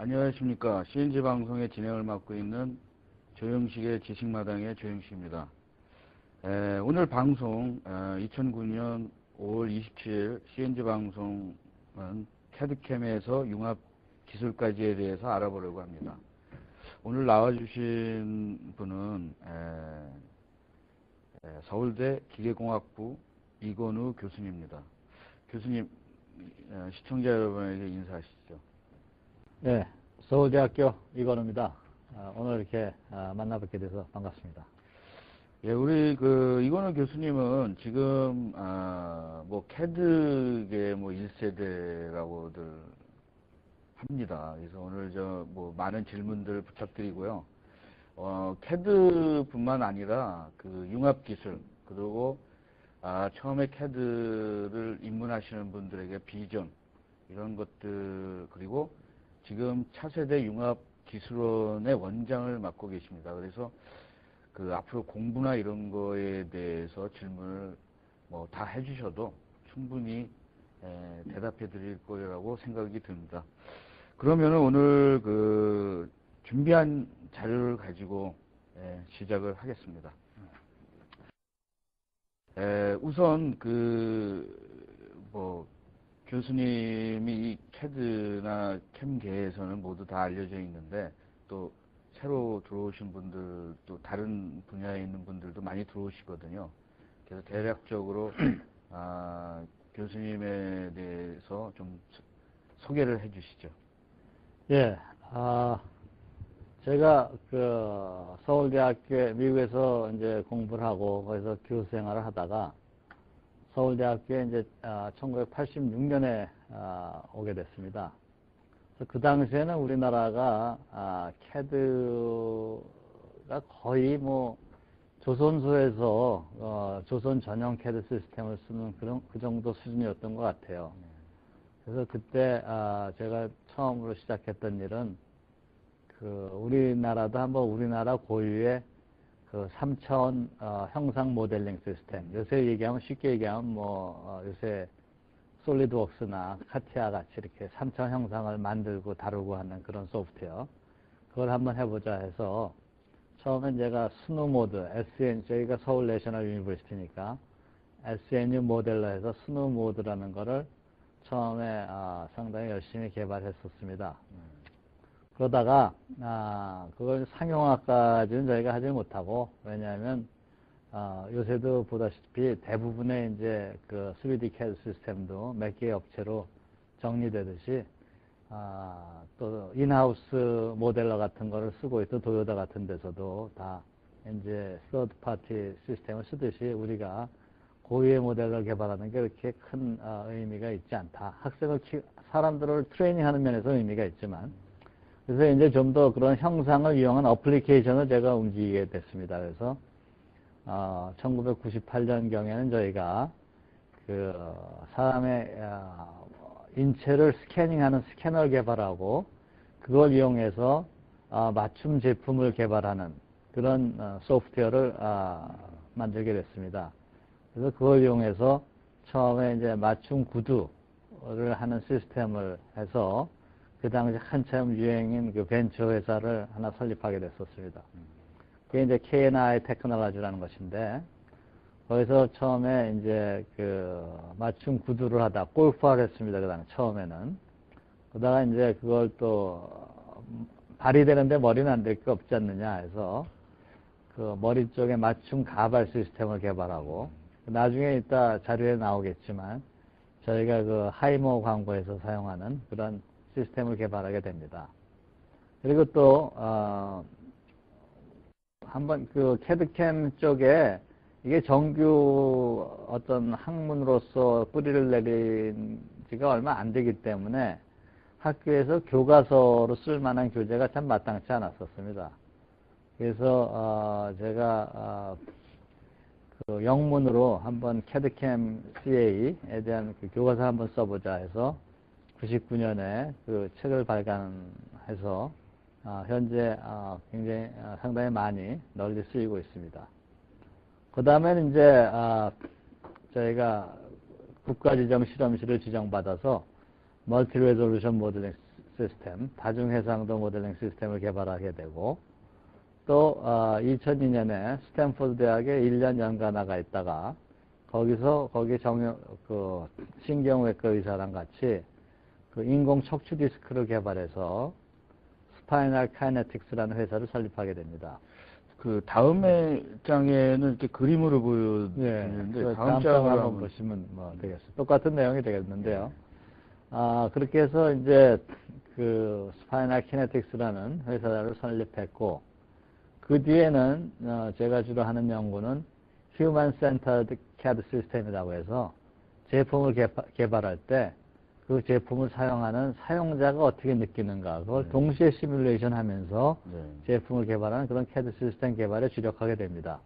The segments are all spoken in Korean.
안녕하십니까. CNG 방송의 진행을 맡고 있는 조영식의 지식마당의 조영식입니다. 오늘 방송 2009년 5월 27일 CNG 방송은 캐드캠에서 융합 기술까지에 대해서 알아보려고 합니다. 오늘 나와주신 분은 서울대 기계공학부 이건우 교수님입니다. 교수님, 시청자 여러분에게 인사하시죠. 네, 서울대학교 이건우입니다. 오늘 이렇게 만나뵙게 돼서 반갑습니다. 예, 우리 이건우 교수님은 지금 뭐 캐드계 뭐 1세대라고들 합니다. 그래서 오늘 뭐 많은 질문들 부탁드리고요. 캐드뿐만 아니라 그 융합 기술, 그리고 처음에 캐드를 입문하시는 분들에게 비전, 이런 것들, 그리고 지금 차세대 융합 기술원의 원장을 맡고 계십니다. 그래서 그 앞으로 공부나 이런 거에 대해서 질문을 뭐 다 해주셔도 충분히 대답해 드릴 거라고 생각이 듭니다. 그러면 오늘 그 준비한 자료를 가지고 시작을 하겠습니다. 우선 뭐 교수님이 이 캐드나 캠계에서는 모두 다 알려져 있는데, 또 새로 들어오신 분들, 또 다른 분야에 있는 분들도 많이 들어오시거든요. 그래서 대략적으로 교수님에 대해서 좀 소개를 해 주시죠. 예, 제가 서울대학교에 미국에서 이제 공부를 하고 거기서 교수 생활을 하다가 서울대학교에 이제 1986년에 오게 됐습니다. 그 당시에는 우리나라가 캐드가 거의 뭐 조선소에서 조선 전용 캐드 시스템을 쓰는 그 정도 수준이었던 것 같아요. 그래서 그때 제가 처음으로 시작했던 일은 우리나라도 한번 우리나라 고유의 3차원 형상 모델링 시스템, 요새 얘기하면 쉽게 얘기하면 요새 솔리드웍스나 카티아 같이 이렇게 3차원 형상을 만들고 다루고 하는 그런 소프트웨어, 그걸 한번 해보자 해서 처음엔 제가 스누 모드, 저희가 서울 내셔널 유니버시티니까 SNU 모델로 해서 스누 모드라는 거를 처음에 상당히 열심히 개발했었습니다. 그러다가 그걸 상용화까지는 저희가 하지 못하고, 왜냐하면 요새도 보다시피 대부분의 이제 3D CAD 시스템도 몇 개의 업체로 정리되듯이 또 인하우스 모델러 같은 거를 쓰고 있던 도요타 같은 데서도 다 이제 서드 파티 시스템을 쓰듯이 우리가 고유의 모델러 개발하는 게 그렇게 큰 의미가 있지 않다. 사람들을 트레이닝하는 면에서 의미가 있지만, 그래서 이제 좀 더 그런 형상을 이용한 어플리케이션을 제가 움직이게 됐습니다. 그래서 1998년경에는 저희가 사람의 인체를 스캐닝하는 스캐너를 개발하고, 그걸 이용해서 맞춤 제품을 개발하는 그런 소프트웨어를 만들게 됐습니다. 그래서 그걸 이용해서 처음에 이제 맞춤 구두를 하는 시스템을 해서 그 당시 한참 유행인 벤처 회사를 하나 설립하게 됐었습니다. 그게 이제 K&I 테크놀로지라는 것인데, 거기서 처음에 이제 맞춤 구두를 하다 골프화를 했습니다. 그 다음에 처음에는. 그러다가 이제 그걸 또 발이 되는데 머리는 안 될 게 없지 않느냐 해서 머리 쪽에 맞춤 가발 시스템을 개발하고, 나중에 이따 자료에 나오겠지만 저희가 하이모 광고에서 사용하는 그런 시스템을 개발하게 됩니다. 그리고 또 한번 캐드캠 쪽에 이게 정규 어떤 학문으로서 뿌리를 내린 지가 얼마 안 되기 때문에 학교에서 교과서로 쓸 만한 교재가 참 마땅치 않았었습니다. 그래서 제가 영문으로 한번 캐드캠 CA에 대한 교과서 한번 써보자 해서 99년에 책을 발간해서 현재 굉장히 상당히 많이 널리 쓰이고 있습니다. 그 다음에는 이제 저희가 국가지정 실험실을 지정받아서 멀티 레졸루션 모델링 시스템, 다중해상도 모델링 시스템을 개발하게 되고, 또 2002년에 스탠포드 대학에 1년 연가나가 있다가 거기서 거기 그 신경외과 의사랑 같이 그 인공 척추 디스크를 개발해서 스파이널 카이네틱스라는 회사를 설립하게 됩니다. 그 다음의 장에는 이렇게 그림으로 보여드리는데 그 다음 장 장으로 한번 한번 보시면 뭐 되겠어요. 똑같은 내용이 되겠는데요. 그렇게 해서 이제 그 스파이널 키네틱스라는 회사를 설립했고, 그 뒤에는 제가 주로 하는 연구는 휴먼 센터드 CAD 시스템이라고 해서 제품을 개발할 때 그 제품을 사용하는 사용자가 어떻게 느끼는가, 그걸 동시에 시뮬레이션 하면서 제품을 개발하는 그런 CAD 시스템 개발에 주력하게 됩니다.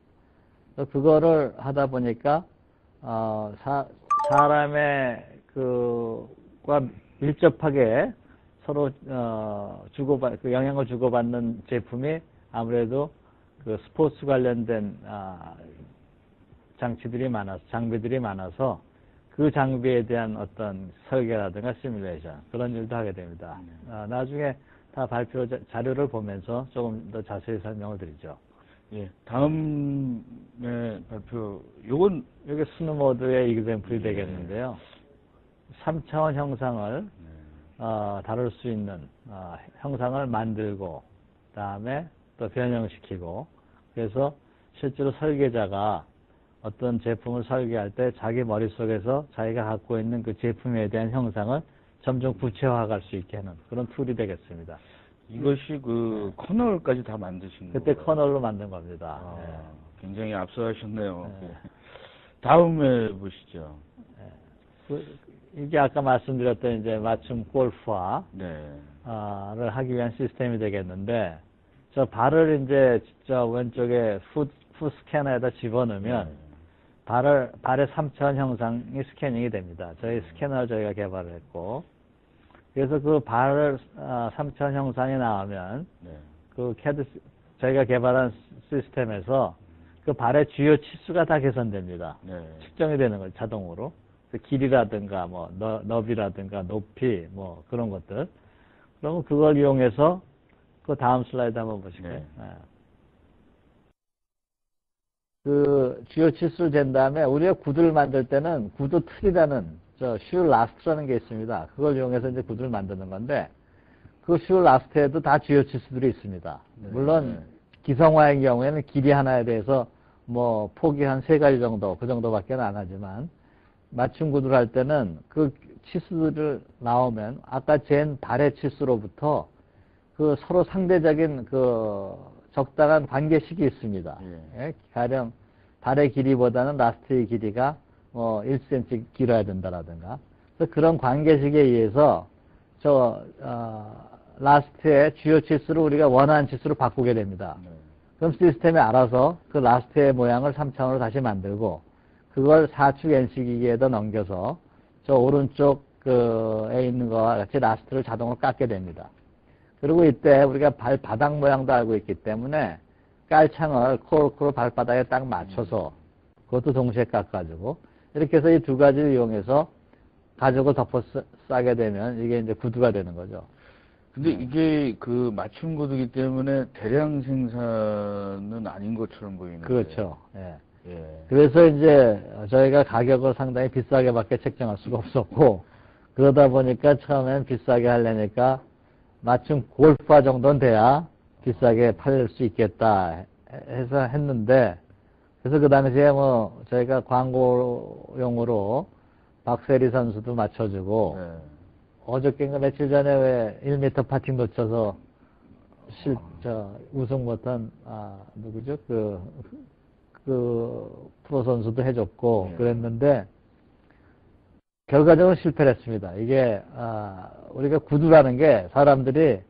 그거를 하다 보니까 사람의 과 밀접하게 서로 그 영향을 주고받는 제품이 아무래도 그 스포츠 관련된 장비들이 많아서 그 장비에 대한 어떤 설계라든가 시뮬레이션, 그런 일도 하게 됩니다. 나중에 다 발표 자료를 보면서 조금 더 자세히 설명을 드리죠. 예, 다음에 발표, 요건 이게 스노모드의 이그젬플이 되겠는데요. 3차원 형상을 다룰 수 있는 형상을 만들고, 다음에 또 변형시키고, 그래서 실제로 설계자가 어떤 제품을 설계할 때 자기 머릿속에서 자기가 갖고 있는 그 제품에 대한 형상을 점점 구체화할 수 있게 하는 그런 툴이 되겠습니다. 이것이 그 커널까지 다 만드신 거예요? 그때 커널로 만든 겁니다. 굉장히 앞서가셨네요. 다음에 보시죠. 이게 아까 말씀드렸던 이제 맞춤 골프화 네. 를 하기 위한 시스템이 되겠는데, 저 발을 이제 저 왼쪽에 풋 스캐너에다 집어넣으면 발의 3차원 형상이 스캐닝이 됩니다. 저희 스캐너를 저희가 개발을 했고, 그래서 그 발을 3차원 형상이 나오면 그 CAD 저희가 개발한 시스템에서 그 발의 주요 치수가 다 개선됩니다. 측정이 되는 거죠, 자동으로. 길이라든가 뭐 너비라든가 높이 뭐 그런 것들. 그러면 그걸 이용해서 그 다음 슬라이드 한번 보실까요? 그 주요 치수를 잰 다음에 우리가 구두를 만들 때는 구두 틀이라는 슈 라스트라는 게 있습니다. 그걸 이용해서 이제 구두를 만드는 건데, 그 슈 라스트에도 다 주요 치수들이 있습니다. 물론 기성화의 경우에는 길이 하나에 대해서 뭐 폭이 한 3가지 정도, 그 정도밖에 안 하지만, 맞춤 구두를 할 때는 그 치수들을 나오면 아까 잰 발의 치수로부터 그 서로 상대적인 그 적당한 관계식이 있습니다. 가령 발의 길이보다는 라스트의 길이가 1cm 길어야 된다라든가. 그래서 그런 관계식에 의해서 라스트의 주요 치수를 우리가 원하는 치수로 바꾸게 됩니다. 그럼 시스템이 알아서 그 라스트의 모양을 3차원으로 다시 만들고, 그걸 4축 NC기기에다 넘겨서 저 오른쪽에 있는 거와 같이 라스트를 자동으로 깎게 됩니다. 그리고 이때 우리가 발바닥 모양도 알고 있기 때문에 깔창을 코르크로 발바닥에 딱 맞춰서 그것도 동시에 깎아주고, 이렇게 해서 이 두 가지를 이용해서 가죽을 덮어 싸게 되면 이게 이제 구두가 되는 거죠. 근데 이게 그 맞춤 구두기 때문에 대량 생산은 아닌 것처럼 보이는데. 그렇죠. 그래서 이제 저희가 가격을 상당히 비싸게밖에 책정할 수가 없었고, 그러다 보니까 처음엔 비싸게 하려니까 맞춤 골프화 정도는 돼야 비싸게 팔릴 수 있겠다 해서 했는데, 그래서 그 당시에 뭐 저희가 광고용으로 박세리 선수도 맞춰주고, 어저께인가 며칠 전에 왜 1m 파팅 놓쳐서 우승 못한 누구죠? 그 프로 선수도 해줬고 그랬는데, 결과적으로 실패를 했습니다. 이게 우리가 구두라는 게 사람들이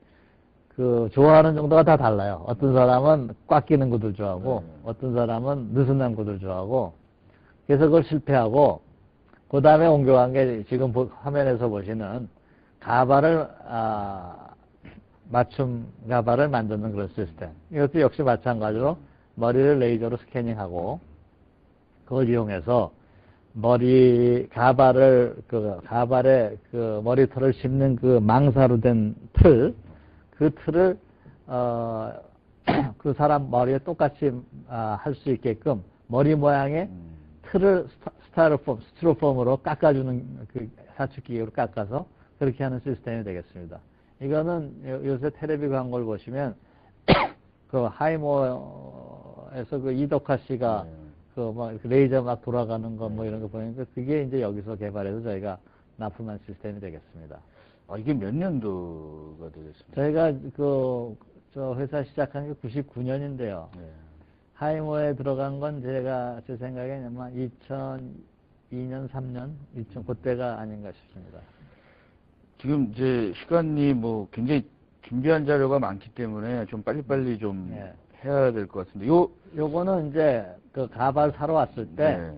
그 좋아하는 정도가 다 달라요. 어떤 사람은 꽉 끼는 구두를 좋아하고, 어떤 사람은 느슨한 구두를 좋아하고, 그래서 그걸 실패하고, 그 다음에 옮겨간 게 지금 화면에서 보시는 가발을 맞춤 가발을 만드는 그런 시스템. 이것도 역시 마찬가지로 머리를 레이저로 스캐닝하고, 그걸 이용해서 가발에 그 머리털을 씹는 그 망사로 된 그 틀을, 그 사람 머리에 똑같이, 할 수 있게끔 머리 모양의 틀을 스티로폼으로 깎아주는 그 사축기계로 깎아서 그렇게 하는 시스템이 되겠습니다. 이거는 요새 텔레비 광고를 보시면 그 하이모에서 그 이덕화 씨가 그 뭐 레이저 막 돌아가는 거 뭐 이런 거 보니까 그게 이제 여기서 개발해서 저희가 납품한 시스템이 되겠습니다. 아, 이게 몇 년도가 되겠습니까? 저희가 저 회사 시작한 게 99년인데요. 하이모에 들어간 건 제 생각에는 아마 2002년, 3년, 그때가 아닌가 싶습니다. 지금 이제 시간이 뭐 굉장히 준비한 자료가 많기 때문에 좀 빨리빨리 좀 해야 될 것 같은데, 요거는 이제 그 가발 사러 왔을 때,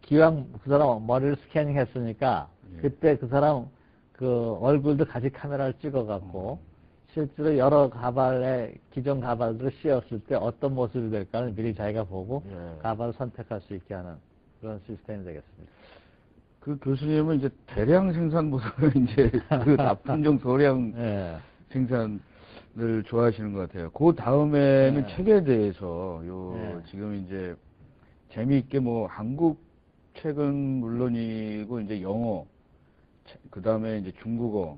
기왕 그 사람 머리를 스캐닝 했으니까, 그때 그 사람 그 얼굴도 같이 카메라를 찍어갖고, 실제로 여러 기존 가발들을 씌웠을 때 어떤 모습이 될까를 미리 자기가 보고 가발을 선택할 수 있게 하는 그런 시스템이 되겠습니다. 그 교수님은 이제 대량 생산보다는 이제 그 납품용 소량 생산을 좋아하시는 것 같아요. 그 다음에는 책에 대해서 지금 이제 재미있게 뭐 한국 책은 물론이고 이제 영어, 그 다음에 이제 중국어,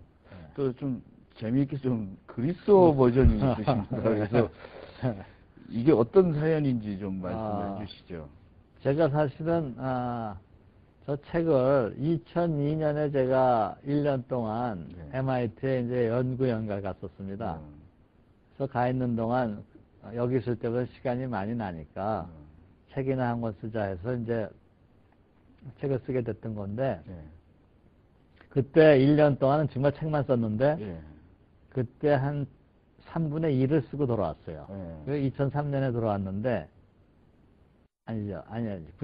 또 좀 재미있게 좀 그리스어 버전이 있으십니다. 그래서 이게 어떤 사연인지 좀 말씀해 주시죠. 제가 사실은 저 책을 2002년에 제가 1년 동안 MIT에 이제 연구연가 갔었습니다. 그래서 가 있는 동안 여기 있을 때보다 시간이 많이 나니까 책이나 한 권 쓰자 해서 이제 책을 쓰게 됐던 건데 그때 1년 동안은 정말 책만 썼는데 그때 한 3분의 1을 쓰고 돌아왔어요. 2003년에 돌아왔는데 아니죠.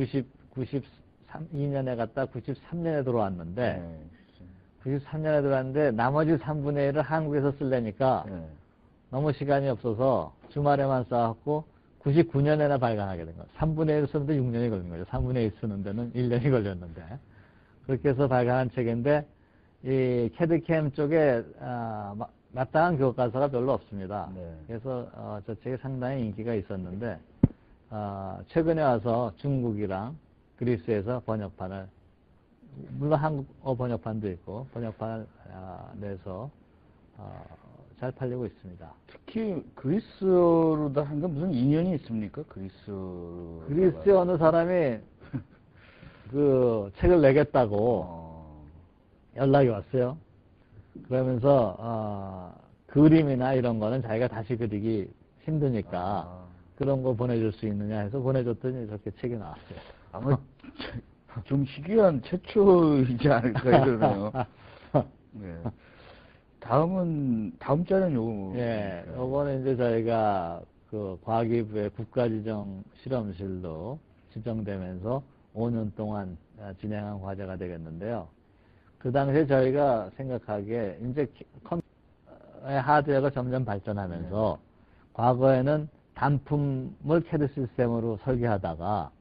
92년에 갔다 93년에 들어왔는데 93년에 들어왔는데 나머지 3분의 1을 한국에서 쓰려니까 너무 시간이 없어서 주말에만 써갖고 99년에나 발간하게 된 거예요. 3분의 1 쓰는데 6년이 걸린 거죠. 3분의 1 쓰는 데는 1년이 걸렸는데 그렇게 해서 발간한 책인데 이 캐드캠 쪽에 마땅한 교과서가 별로 없습니다. 그래서 저 책이 상당히 인기가 있었는데 최근에 와서 중국이랑 그리스에서 번역판을 물론 한국어 번역판도 있고 번역판을 내서 잘 팔리고 있습니다. 특히 그리스어로다 한 건 무슨 인연이 있습니까? 그리스 어느 사람이 그 책을 내겠다고 연락이 왔어요. 그러면서 그림이나 이런 거는 자기가 다시 그리기 힘드니까 그런 거 보내줄 수 있느냐 해서 보내줬더니 저렇게 책이 나왔어요. 아마 좀 희귀한 최초이지 않을까 이러네요. 다음 자는 요거는 이제 저희가 그 과기부의 국가지정 실험실로 지정되면서 5년 동안 진행한 과제가 되겠는데요. 그 당시에 저희가 생각하기에 이제 컴퓨터의 하드웨어가 점점 발전하면서 과거에는 단품을 캐드 시스템으로 설계하다가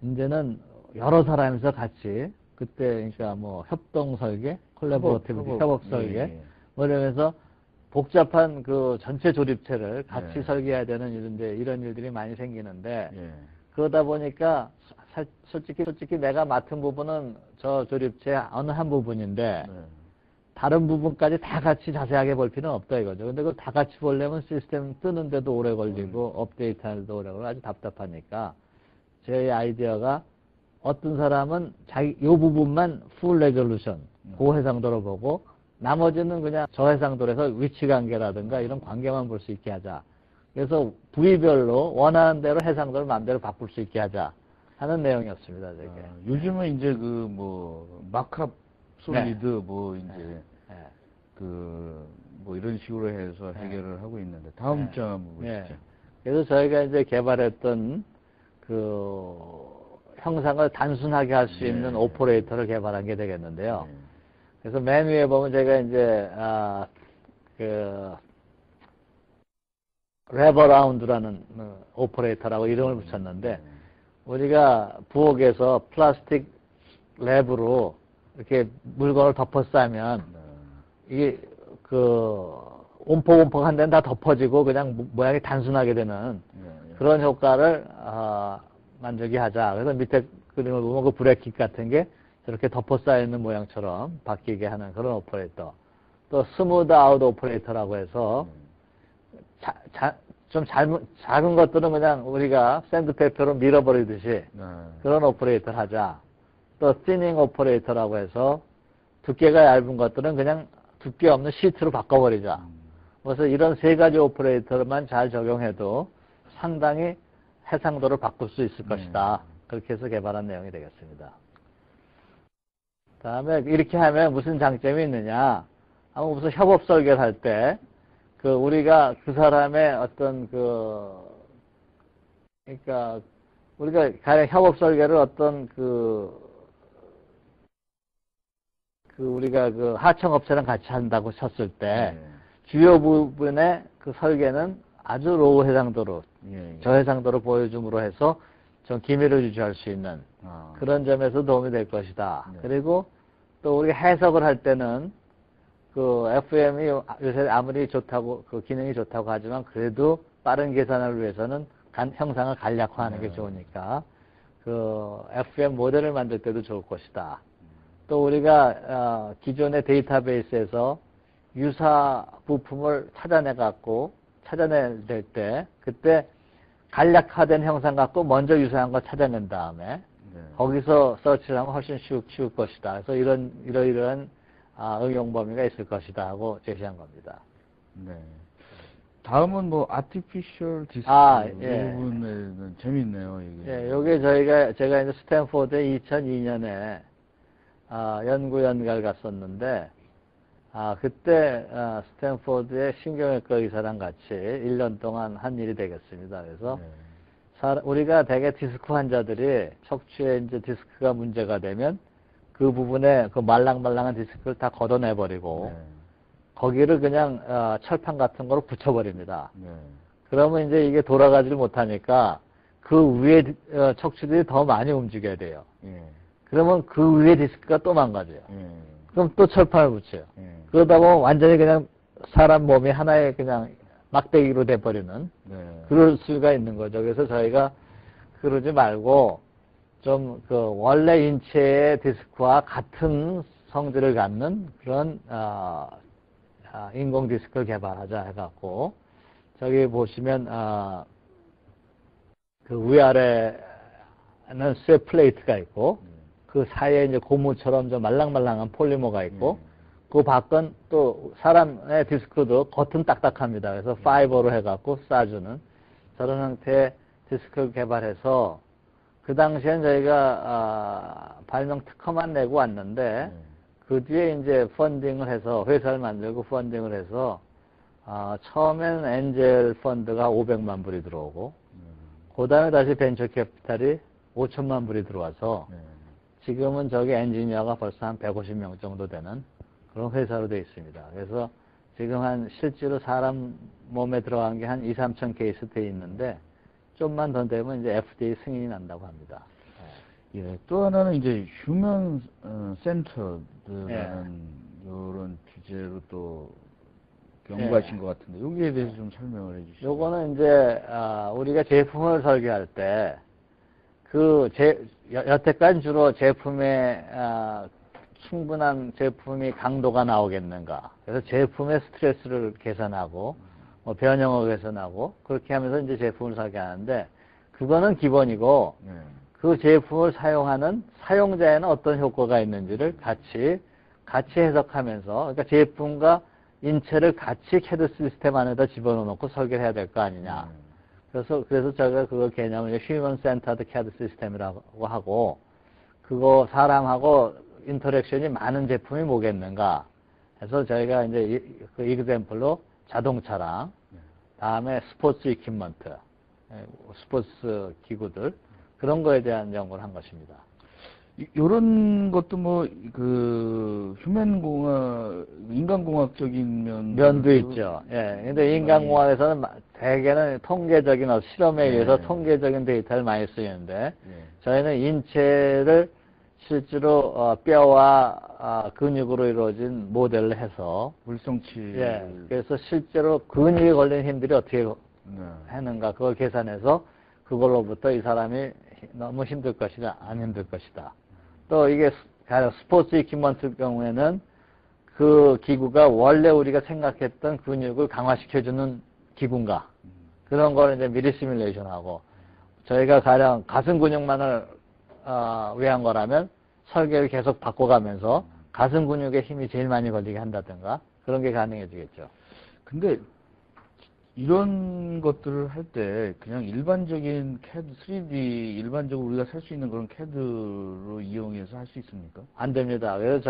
이제는 여러 사람이서 같이 그때 그러니까 뭐 협동 설계, 콜라보레이티브 협업 설계 뭐 이러면서 복잡한 그 전체 조립체를 같이 설계해야 되는 이런 일들이 많이 생기는데 그러다 보니까 솔직히 내가 맡은 부분은 저 조립체 어느 한 부분인데 다른 부분까지 다 같이 자세하게 볼 필요는 없다 이거죠. 근데 그걸 다 같이 보려면 시스템 뜨는데도 오래 걸리고 업데이트 하는데도 오래 걸리고 아주 답답하니까 제 아이디어가 어떤 사람은 요 부분만 풀 레졸루션 고해상도로 보고 나머지는 그냥 저해상도로 해서 위치 관계라든가 이런 관계만 볼 수 있게 하자. 그래서 부위별로 원하는 대로 해상도를 마음대로 바꿀 수 있게 하자 하는 내용이었습니다. 저게. 요즘은 이제 그 뭐 마크업 솔리드 뭐 이제 뭐 이런 식으로 해서 해결을 하고 있는데 다음 점 한번 보시죠. 그래서 저희가 이제 개발했던 그 형상을 단순하게 할 수 있는 오퍼레이터를 개발한 게 되겠는데요. 그래서 맨 위에 보면 제가 이제 랩어라운드라는 오퍼레이터라고 이름을 붙였는데 우리가 부엌에서 플라스틱 랩으로 이렇게 물건을 덮어 싸면 네. 이게 옴퍽옴퍽한 데는 다 덮어지고 그냥 모양이 단순하게 되는 그런 효과를 만들게 하자. 그래서 밑에 그림을 보면 그 브레킷 같은 게 저렇게 덮어 쌓여있는 모양처럼 바뀌게 하는 그런 오퍼레이터. 또 스무드 아웃 오퍼레이터라고 해서 좀 작은 것들은 그냥 우리가 샌드페퍼로 밀어버리듯이 그런 오퍼레이터를 하자. 또 티닝 오퍼레이터라고 해서 두께가 얇은 것들은 그냥 두께 없는 시트로 바꿔버리자. 그래서 이런 세 가지 오퍼레이터만 잘 적용해도 상당히 해상도를 바꿀 수 있을 것이다. 그렇게 해서 개발한 내용이 되겠습니다. 다음에 이렇게 하면 무슨 장점이 있느냐. 무슨 협업 설계를 할 때, 우리가 그 사람의 어떤 그러니까, 우리가 가령 협업 설계를 어떤 우리가 하청업체랑 같이 한다고 쳤을 때, 주요 부분의 그 설계는 아주 로우 해상도로, 저해상도로 보여줌으로 해서 좀 기밀을 유지할 수 있는 그런 점에서 도움이 될 것이다. 그리고 또 우리가 해석을 할 때는 FM이 요새 아무리 좋다고, 기능이 좋다고 하지만 그래도 빠른 계산을 위해서는 형상을 간략화하는 게 좋으니까 FM 모델을 만들 때도 좋을 것이다. 또 우리가 기존의 데이터베이스에서 유사 부품을 찾아낼 때 그때 간략화된 형상 갖고 먼저 유사한 거 찾아낸 다음에 거기서 서치를 하면 훨씬 쉬울 것이다. 그래서 이러이러한 응용 범위가 있을 것이다 하고 제시한 겁니다. 네. 다음은 artificial disk 부분에는 재밌네요, 이게. 예, 요게 제가 이제 스탠포드에 2002년에 연구 연가를 갔었는데, 그때 스탠포드의 신경외과 의사랑 같이 1년 동안 한 일이 되겠습니다. 그래서 우리가 대개 디스크 환자들이 척추에 이제 디스크가 문제가 되면 그 부분에 그 말랑말랑한 디스크를 다 걷어내버리고 거기를 그냥 철판 같은 거로 붙여버립니다. 그러면 이제 이게 돌아가지를 못하니까 그 위에 척추들이 더 많이 움직여야 돼요. 그러면 그 위에 디스크가 또 망가져요. 그럼 또 철판을 붙여요. 그러다 보면 완전히 그냥 사람 몸이 하나의 그냥 막대기로 돼버리는 그럴 수가 있는 거죠. 그래서 저희가 그러지 말고 좀 원래 인체의 디스크와 같은 성질을 갖는 그런 인공 디스크를 개발하자 해갖고 저기 보시면 그 위아래는 쇠 플레이트가 있고 그 사이에 이제 고무처럼 좀 말랑말랑한 폴리머가 있고 그 밖은 또 사람의 디스크도 겉은 딱딱합니다. 그래서 파이버로 해갖고 쏴주는 저런 형태의 디스크를 개발해서 그 당시엔 저희가 발명 특허만 내고 왔는데 그 뒤에 이제 펀딩을 해서 회사를 만들고 펀딩을 해서 처음엔 엔젤 펀드가 500만 불이 들어오고 그 다음에 다시 벤처 캐피탈이 5천만 불이 들어와서 지금은 저기 엔지니어가 벌써 한 150명 정도 되는 그런 회사로 되어 있습니다. 그래서 지금 실제로 사람 몸에 들어간 게 한 2, 3천 케이스 되어 있는데 좀만 더 되면 이제 FDA 승인이 난다고 합니다. 예, 또 하나는 이제 휴먼 센터드라는 이런 주제로 또 연구하신 것 같은데 여기에 대해서 좀 설명을 해주시죠. 요거는 이제 우리가 제품을 설계할 때 여태까지 주로 제품의 충분한 제품이 강도가 나오겠는가. 그래서 제품의 스트레스를 계산하고 변형을 계산하고 그렇게 하면서 이제 제품을 설계하는데 그거는 기본이고 그 제품을 사용하는 사용자에는 어떤 효과가 있는지를 같이 해석하면서 그러니까 제품과 인체를 같이 CAD 시스템 안에다 집어넣고 설계를 해야 될 거 아니냐. 그래서 제가 그 개념을 Human Centered CAD 시스템이라고 하고 그거 사람하고 인터랙션이 많은 제품이 뭐겠는가. 해서 저희가 이제 그 이그젬플로 자동차랑 다음에 스포츠 이퀴먼트, 스포츠 기구들 그런 거에 대한 연구를 한 것입니다. 이런 것도 인간공학적인 면도 있죠. 예. 근데 인간공학에서는 대개는 통계적인 실험에 의해서 통계적인 데이터를 많이 쓰이는데 저희는 인체를 실제로 뼈와 근육으로 이루어진 모델을 해서 물성치. 예, 그래서 실제로 근육에 걸린 힘들이 어떻게 네. 하는가 그걸 계산해서 그걸로부터 이 사람이 너무 힘들 것이다, 안 힘들 것이다. 또 이게 스포츠 이퀴먼트 경우에는 그 기구가 원래 우리가 생각했던 근육을 강화시켜주는 기구인가 그런 거를 이제 미리 시뮬레이션하고 저희가 가령 가슴 근육만을 위한 거라면 설계를 계속 바꿔가면서 가슴 근육에 힘이 제일 많이 걸리게 한다든가 그런 게 가능해지겠죠. 근데 이런 것들을 할 때 그냥 일반적인 CAD, 3D 일반적으로 우리가 살 수 있는 그런 CAD로 이용해서 할 수 있습니까? 안 됩니다. 그래서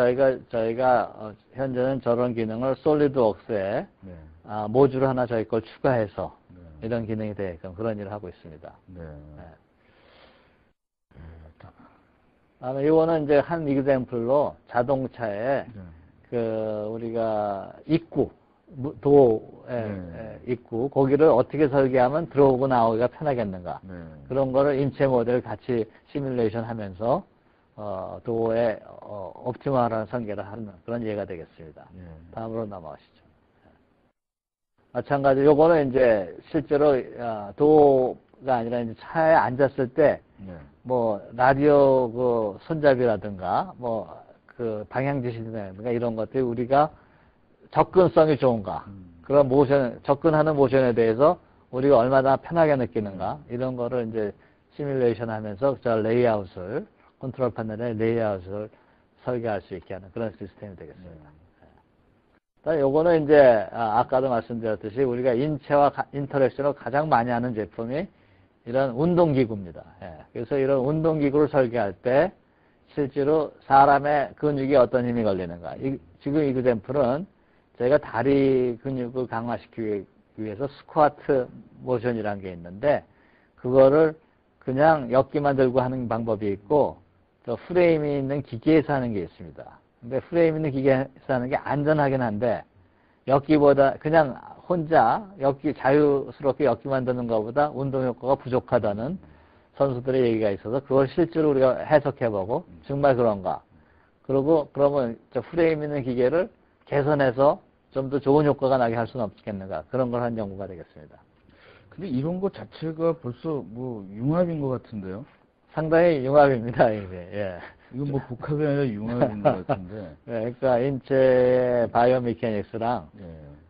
저희가 현재는 저런 기능을 솔리드웍스에 네. 모듈 하나 저희 걸 추가해서 네. 이런 기능이 되게끔 그런 일을 하고 있습니다. 네. 이거는 이제 한 이그젬플로 자동차에 네. 그 우리가 입구 도에 네. 입구 거기를 어떻게 설계하면 들어오고 나오기가 편하겠는가 네. 그런 거를 인체 모델 같이 시뮬레이션 하면서 도어에 옵티멀한 설계를 하는 그런 예가 되겠습니다. 네. 다음으로 넘어가시죠. 마찬가지 요거는 이제 실제로 도어가 아니라 이제 차에 앉았을 때 네. 뭐 라디오 그 손잡이라든가 뭐 그 방향 지시라든가 이런 것들이 우리가 접근성이 좋은가 그런 모션 접근하는 모션에 대해서 우리가 얼마나 편하게 느끼는가 이런 거를 이제 시뮬레이션 하면서 저 레이아웃을 컨트롤 패널의 레이아웃을 설계할 수 있게 하는 그런 시스템이 되겠습니다. 요거는 이제 아까도 말씀드렸듯이 우리가 인체와 인터랙션을 가장 많이 하는 제품이 이런 운동기구입니다. 예. 그래서 이런 운동기구를 설계할 때 실제로 사람의 근육에 어떤 힘이 걸리는가. 지금 이 엑젬플은 저희가 다리 근육을 강화시키기 위해서 스쿼트 모션이라는 게 있는데 그거를 그냥 역기만 들고 하는 방법이 있고 또 프레임이 있는 기계에서 하는 게 있습니다. 근데 프레임 있는 기계에서 하는 게 안전하긴 한데 역기보다 그냥 혼자 자유스럽게 역기만 드는 것보다 운동 효과가 부족하다는 선수들의 얘기가 있어서 그걸 실제로 우리가 해석해보고 정말 그런가. 그러고 그러면 저 프레임 있는 기계를 개선해서 좀 더 좋은 효과가 나게 할 수는 없겠는가. 그런 걸 한 연구가 되겠습니다. 근데 이런 것 자체가 벌써 뭐 융합인 것 같은데요? 상당히 융합입니다, 이제. 예. 이건 뭐 복합이 아니라 융합인 것 같은데. 그러니까 인체의 바이오메카닉스랑 예.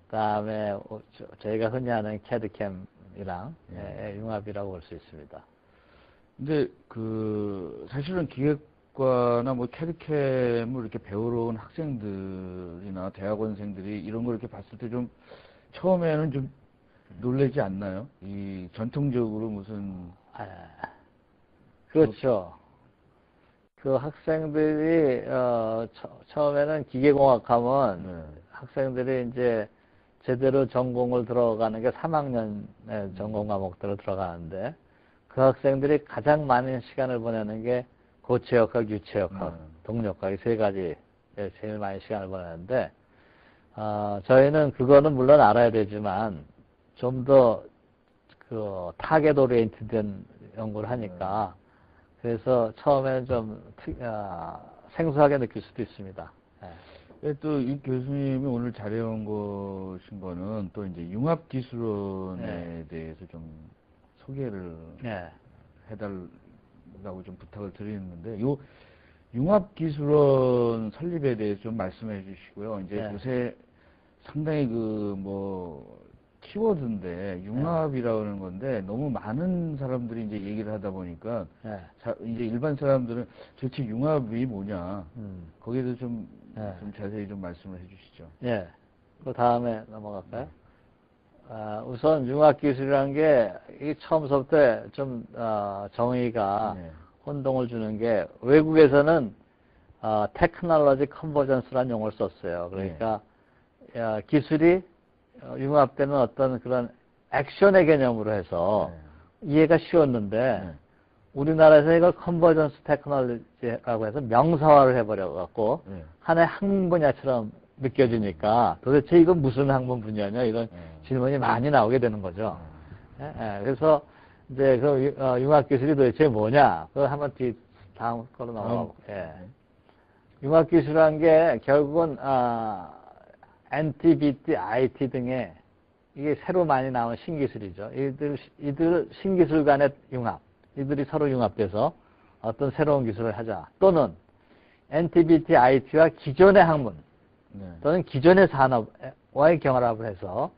그다음에 저희가 흔히 하는 캐드캠이랑 융합이라고 볼 수 있습니다. 근데 사실은 기계과나 뭐 캐드캠을 이렇게 배우러 온 학생들이나 대학원생들이 이런 걸 이렇게 봤을 때 좀 처음에는 좀 놀라지 않나요? 이 전통적으로 무슨 그렇죠. 그 학생들이 처음에는 기계공학하면 네. 학생들이 이제 제대로 전공을 들어가는 게 3학년 전공 과목들로 들어가는데 그 학생들이 가장 많은 시간을 보내는 게 고체역학, 유체역학, 동력학 이 세 가지 제일 많이 시간을 보내는데 저희는 그거는 물론 알아야 되지만 좀 더 그 타겟 오리엔티드된 연구를 하니까 그래서 처음에는 좀 생소하게 느낄 수도 있습니다. 또 이 교수님이 오늘 잘해온 것인 거는 또 이제 융합기술론에 대해서 좀 소개를 해달라고 좀 부탁을 드리는데, 요 융합기술론 설립에 대해서 좀 말씀해 주시고요. 이제 요새 상당히 키워드인데, 융합이라는 건데, 너무 많은 사람들이 이제 얘기를 하다 보니까, 이제 일반 사람들은 도대체 융합이 뭐냐, 거기에 대해서 좀 자세히 좀 말씀을 해 주시죠. 그 다음에 넘어갈까요? 우선 융합기술이라는 게, 처음부터 좀, 정의가 혼동을 주는 게, 외국에서는, 테크놀로지 컨버전스라는 용어를 썼어요. 그러니까, 기술이 융합되는 어떤 그런 액션의 개념으로 해서 이해가 쉬웠는데 우리나라에서 이걸 컨버전스 테크놀로지라고 해서 명사화를 해버려갖고 하나의 학문 분야처럼 느껴지니까 도대체 이건 무슨 학문 분야냐 이런 질문이 많이 나오게 되는 거죠. 그래서 이제 그 융합기술이 도대체 뭐냐 그걸 한번 다음 거로 넘어가고. 예. 융합기술이라는 게 결국은 NT, BT, IT 등의 이게 새로 많이 나온 신기술이죠. 이들 신기술 간의 융합, 이들이 서로 융합돼서 어떤 새로운 기술을 하자. 또는 NT, BT, IT와 기존의 학문 또는 기존의 산업과의 결합을 해서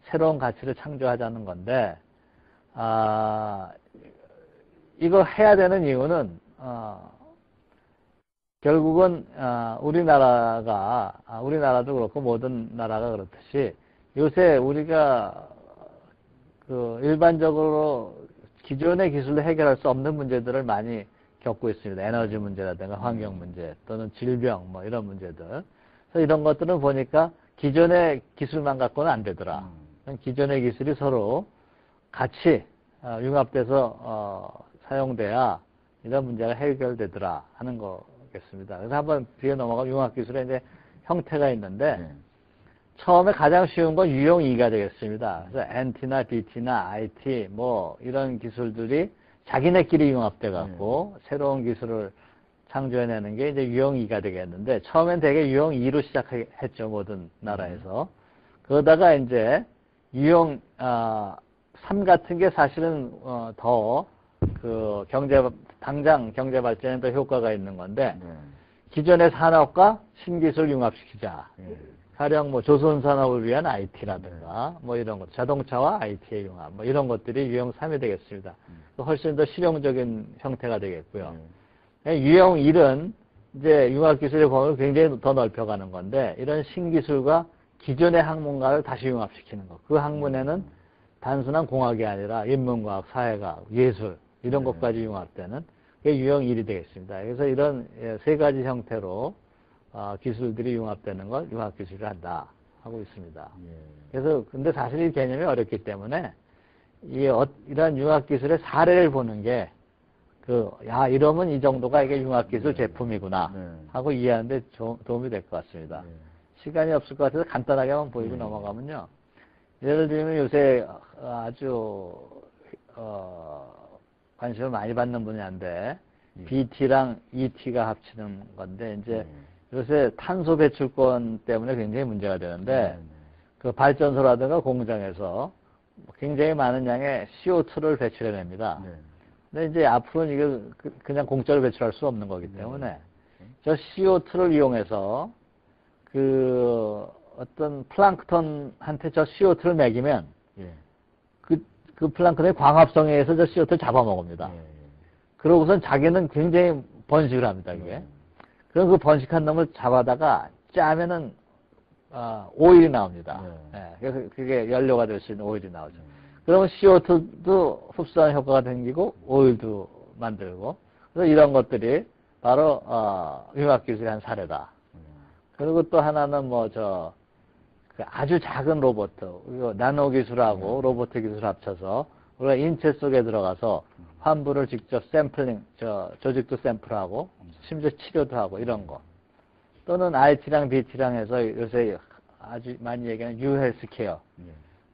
새로운 가치를 창조하자는 건데, 이거 해야 되는 이유는 결국은 우리나라도 그렇고 모든 나라가 그렇듯이 요새 우리가 그 일반적으로 기존의 기술로 해결할 수 없는 문제들을 많이 겪고 있습니다. 에너지 문제라든가 환경 문제 또는 질병 뭐 이런 문제들. 그래서 이런 것들은 보니까 기존의 기술만 갖고는 안 되더라. 기존의 기술이 서로 같이 융합돼서 사용돼야 이런 문제가 해결되더라 하는 거겠습니다. 그래서 한번 뒤에 넘어가면 융합기술의 이제 형태가 있는데 처음에 가장 쉬운 건 유형 2가 되겠습니다. 그래서 NT나 BT나 IT 뭐 이런 기술들이 자기네끼리 융합돼 갖고 새로운 기술을 창조해내는 게 이제 유형 2가 되겠는데 처음엔 되게 유형 2로 시작했죠. 모든 나라에서. 그러다가 이제 유형 3 같은 게 사실은 더 그 당장 경제 발전에 더 효과가 있는 건데 기존의 산업과 신기술 융합시키자. 가령 뭐 조선 산업을 위한 IT라든가 뭐 이런 것, 자동차와 IT의 융합 뭐 이런 것들이 유형 3이 되겠습니다. 훨씬 더 실용적인 형태가 되겠고요. 유형 1은 이제 융합기술의 범위를 굉장히 더 넓혀가는 건데 이런 신기술과 기존의 학문과를 다시 융합시키는 것. 그 학문에는 단순한 공학이 아니라 인문과학, 사회과학, 예술 이런 것까지 융합되는 게 유형 1이 되겠습니다. 그래서 이런 세 가지 형태로 기술들이 융합되는 걸 융합기술을 한다 하고 있습니다. 그래서 근데 사실 이 개념이 어렵기 때문에 이런 융합기술의 사례를 보는 게 이러면 이 정도가 이게 융합기술 제품이구나 하고 이해하는데 도움이 될 것 같습니다. 시간이 없을 것 같아서 간단하게 한번 보이고 넘어가면요. 예를 들면 요새 아주 관심을 많이 받는 분야인데 BT랑 ET가 합치는 건데 이제 요새 탄소 배출권 때문에 굉장히 문제가 되는데 그 발전소라든가 공장에서 굉장히 많은 양의 CO2를 배출해냅니다. 근데 이제 앞으로는 이거 그냥 공짜로 배출할 수 없는 거기 때문에 저 CO2를 이용해서 그 어떤 플랑크톤한테 저 CO2를 먹이면 그 플랑크톤의 광합성에 의해서 저 CO2를 잡아먹습니다. 그러고선 자기는 굉장히 번식을 합니다, 이게. 그럼 그 번식한 놈을 잡아다가 짜면은 오일이 나옵니다. 그래서 그게 연료가 될 수 있는 오일이 나오죠. 그러면 CO2도 흡수하는 효과가 생기고 오일도 만들고 그래서 이런 것들이 바로 융합기술의 한 사례다. 그리고 또 하나는 그 아주 작은 로봇, 나노 기술하고 로봇 기술 합쳐서 우리가 인체 속에 들어가서 환부를 직접 샘플링, 조직도 샘플하고 심지어 치료도 하고 이런 거. 또는 IT랑 BT랑 해서 요새 아주 많이 얘기하는 유헬스케어.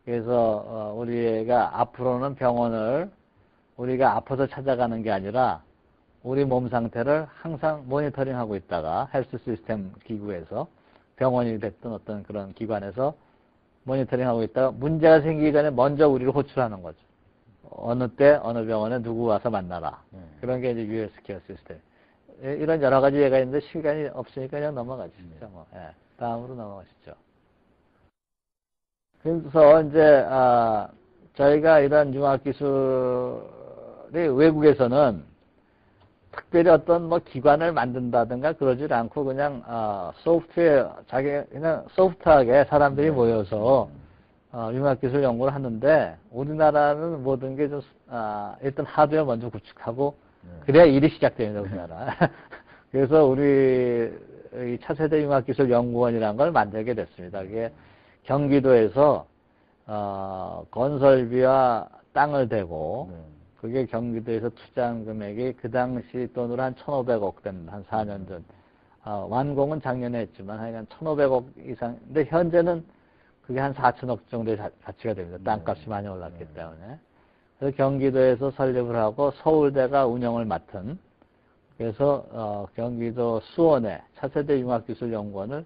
그래서 우리가 앞으로는 병원을 우리가 아파서 찾아가는 게 아니라 우리 몸 상태를 항상 모니터링하고 있다가 헬스 시스템 기구에서 병원이 됐든 어떤 그런 기관에서 모니터링하고 있다가 문제가 생기기 전에 먼저 우리를 호출하는 거죠. 어느 때 어느 병원에 누구 와서 만나라. 그런 게 이제 유헬스케어 시스템. 이런 여러 가지 얘기가 있는데 시간이 없으니까 그냥 넘어가시죠. 다음으로 넘어가시죠. 그래서 이제 저희가 이런 융합기술이 외국에서는 특별히 어떤 기관을 만든다든가 그러질 않고 그냥 그냥 소프트하게 사람들이 모여서 융합기술 연구를 하는데 우리나라는 모든 게 좀 일단 하드웨어 먼저 구축하고 그래야 일이 시작됩니다, 우리나라. 그래서 우리 차세대 융합기술연구원이라는 걸 만들게 됐습니다. 그게 경기도에서 건설비와 땅을 대고 그게 경기도에서 투자한 금액이 그 당시 돈으로 한 1,500억 됩니다. 한 4년 전. 완공은 작년에 했지만 하여간 1,500억 이상. 근데 현재는 그게 한 4천억 정도의 가치가 됩니다. 땅값이 많이 올랐기 때문에. 그래서 경기도에서 설립을 하고 서울대가 운영을 맡은 그래서 경기도 수원에 차세대 융합기술연구원을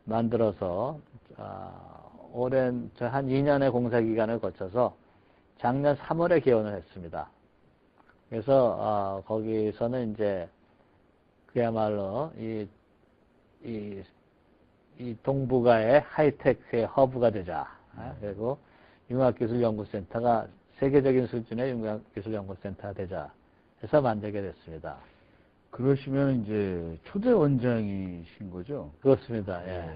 만들어서 오랜 한 2년의 공사 기간을 거쳐서 작년 3월에 개원을 했습니다. 그래서 거기서는 이제 그야말로 이 동북아의 하이테크의 허브가 되자. 그리고 융합기술연구센터가 세계적인 수준의 융합기술연구센터가 되자 해서 만들게 됐습니다. 그러시면 이제 초대 원장이신 거죠? 그렇습니다. 예.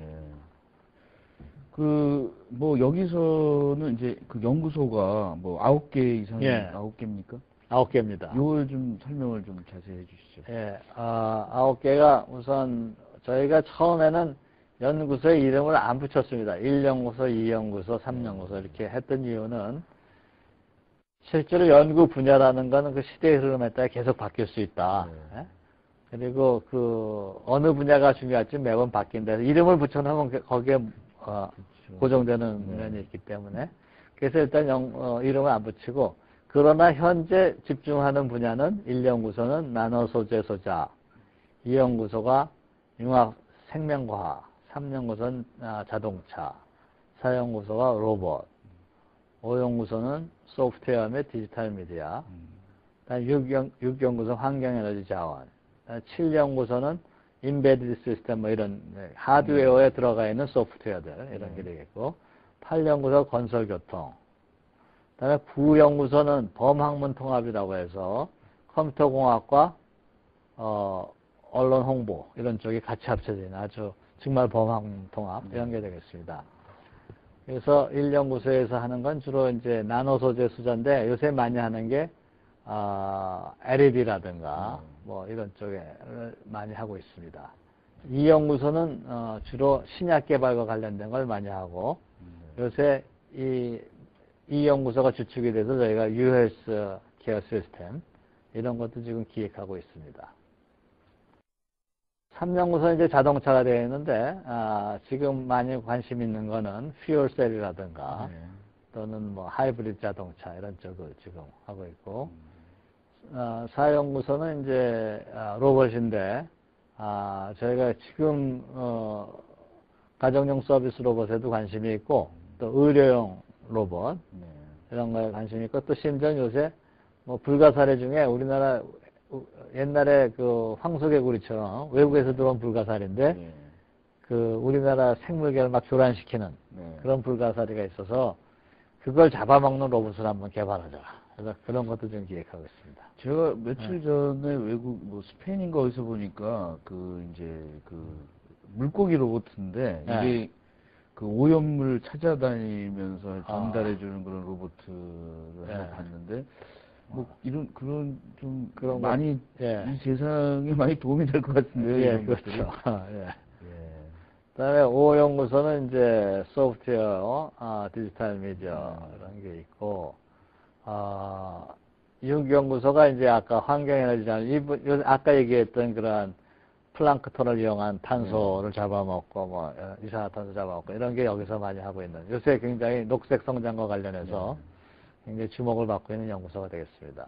뭐 여기서는 이제 그 연구소가 뭐 9개 이상이 9개입니까? 9개입니다. 요걸 좀 설명을 좀 자세히 해주시죠. 예, 9개가 우선 저희가 처음에는 연구소의 이름을 안 붙였습니다. 1연구소, 2연구소, 3연구소 이렇게 했던 이유는 실제로 연구 분야라는 거는 그 시대의 흐름에 따라 계속 바뀔 수 있다. 예? 그리고 어느 분야가 중요할지 매번 바뀐다. 이름을 붙여놓으면 거기에 고정되는 면이 있기 때문에 그래서 일단 이름을 안 붙이고 그러나 현재 집중하는 분야는 1연구소는 나노소재 소자, 2연구소가 융합 생명과학, 3연구소는 자동차, 4연구소가 로봇, 5연구소는 소프트웨어 및 디지털 미디어, 6연구소 환경에너지 자원, 7연구소는 인베디드 시스템 뭐 이런 하드웨어에 들어가 있는 소프트웨어들 이런 게 되겠고 8연구소 건설교통, 그다음에 9연구소는 범학문 통합이라고 해서 컴퓨터공학과 언론 홍보 이런 쪽이 같이 합쳐진 아주 정말 범학문 통합 이런 게 되겠습니다. 그래서 1연구소에서 하는 건 주로 이제 나노 소재 수자인데 요새 많이 하는 게 LED라든가 뭐 이런 쪽에 많이 하고 있습니다. 2연구소는 주로 신약 개발과 관련된 걸 많이 하고 요새 이 연구소가 주축이 돼서 저희가 UHS 케어 시스템 이런 것도 지금 기획하고 있습니다. 3연구소는 이제 자동차가 되어 있는데 지금 많이 관심 있는 거는 퓨얼셀이라든가 또는 뭐 하이브리드 자동차 이런 쪽을 지금 하고 있고 4연구소는 이제 로봇인데 저희가 지금 가정용 서비스 로봇에도 관심이 있고 또 의료용 로봇 이런 거에 관심이 있고 또 심지어 요새 뭐 불가사리 중에 우리나라 옛날에 그 황소개구리처럼 외국에서 들어온 불가사리인데 그 우리나라 생물계를 막 교란시키는 그런 불가사리가 있어서 그걸 잡아먹는 로봇을 한번 개발하자. 그래서 그런 것도 좀 기획하고 있습니다. 제가 며칠 전에 외국 뭐 스페인인가 어디서 보니까 이제 물고기 로봇인데 이게 그 오염물 찾아다니면서 전달해주는 그런 로봇을 하나 봤는데 뭐 그런 많이 이 세상에 많이 도움이 될 것 같은데. 그렇죠. 그다음에 5연구소는 이제 소프트웨어, 디지털 미디어 이런 게 있고 6연구소가 이제 아까 환경에너지 아까 얘기했던 그런 플랑크톤을 이용한 탄소를 잡아먹고 뭐 이산화탄소 잡아먹고 이런 게 여기서 많이 하고 있는 요새 굉장히 녹색 성장과 관련해서 굉장히 주목을 받고 있는 연구소가 되겠습니다.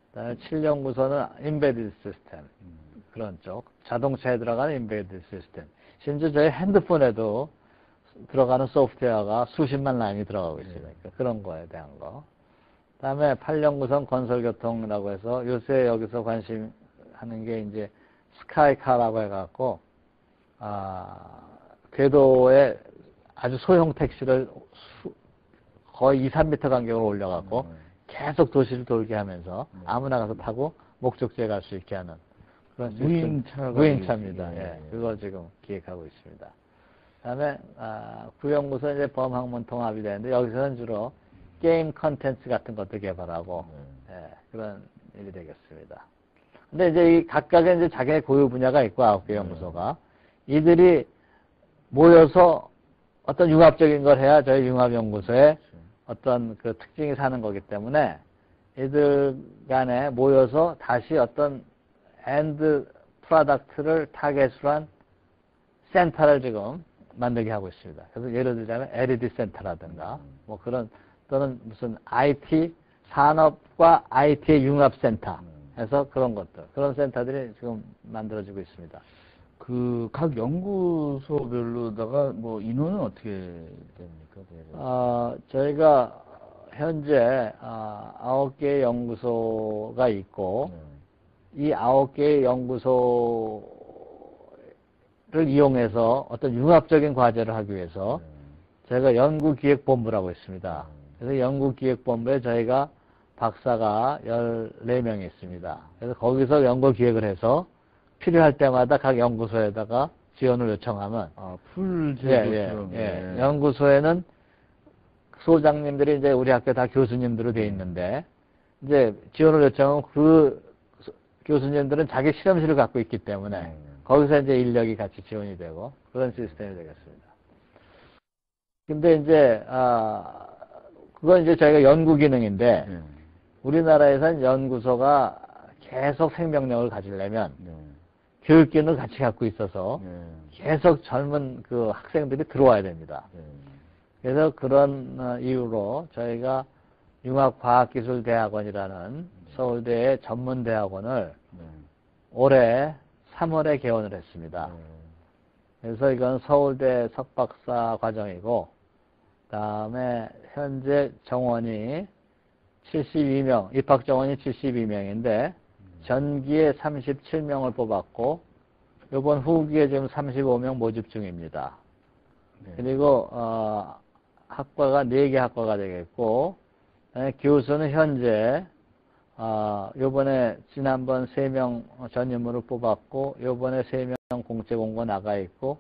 그다음에 7연구소는 인베디드 시스템 그런 쪽 자동차에 들어가는 인베디드 시스템 심지어 저희 핸드폰에도 들어가는 소프트웨어가 수십만 라인이 들어가고 있습니다. 그러니까 그런 거에 대한 거. 그다음에 8연구소는 건설교통이라고 해서 요새 여기서 관심하는 게 이제 스카이카라고 해갖고 궤도에 아주 소형 택시를 거의 2, 3m 간격으로 올려갖고 계속 도시를 돌게 하면서 아무나 가서 타고 목적지에 갈 수 있게 하는 그런 무인차입니다. 그거 지금 기획하고 있습니다. 그다음에 9연구소 이제 범학문 통합이 되는데 여기서는 주로 게임 컨텐츠 같은 것도 개발하고 그런 일이 되겠습니다. 근데 이제 이 각각의 이제 자기의 고유 분야가 있고 9개 연구소가 이들이 모여서 어떤 융합적인 걸 해야 저희 융합연구소에 어떤 그 특징이 사는 거기 때문에 이들 간에 모여서 다시 어떤 엔드 프로덕트를 타겟으로 한 센터를 지금 만들게 하고 있습니다. 그래서 예를 들자면 LED 센터라든가 뭐 그런 또는 무슨 IT 산업과 IT의 융합센터 해서 그런 것들, 그런 센터들이 지금 만들어지고 있습니다. 그 각 연구소별로다가 뭐 인원은 어떻게 됩니까? 저희가 현재 9개의 연구소가 있고 이 9개의 연구소를 이용해서 어떤 융합적인 과제를 하기 위해서 저희가 연구기획본부라고 있습니다. 그래서 연구기획본부에 저희가 박사가 14명이 있습니다. 그래서 거기서 연구기획을 해서 필요할 때마다 각 연구소에다가 지원을 요청하면 풀 제도처럼 연구소에는 소장님들이 이제 우리 학교 다 교수님들로 돼 있는데 이제 지원을 요청하면 그 교수님들은 자기 실험실을 갖고 있기 때문에 거기서 이제 인력이 같이 지원이 되고 그런 시스템이 되겠습니다. 근데 이제 그건 이제 저희가 연구 기능인데 우리나라에선 연구소가 계속 생명력을 가지려면 교육 기능을 같이 갖고 있어서 계속 젊은 그 학생들이 들어와야 됩니다. 그래서 그런 이유로 저희가 융합과학기술대학원이라는 서울대의 전문대학원을 올해 3월에 개원을 했습니다. 그래서 이건 서울대 석박사 과정이고 그다음에 현재 정원이 72명, 입학 정원이 72명인데 전기에 37명을 뽑았고 이번 후기에 지금 35명 모집 중입니다. 그리고 학과가 4개 학과가 되겠고 교수는 현재 요번에 지난번 3명 전임으로 뽑았고 요번에 3명 공채 공고 나가 있고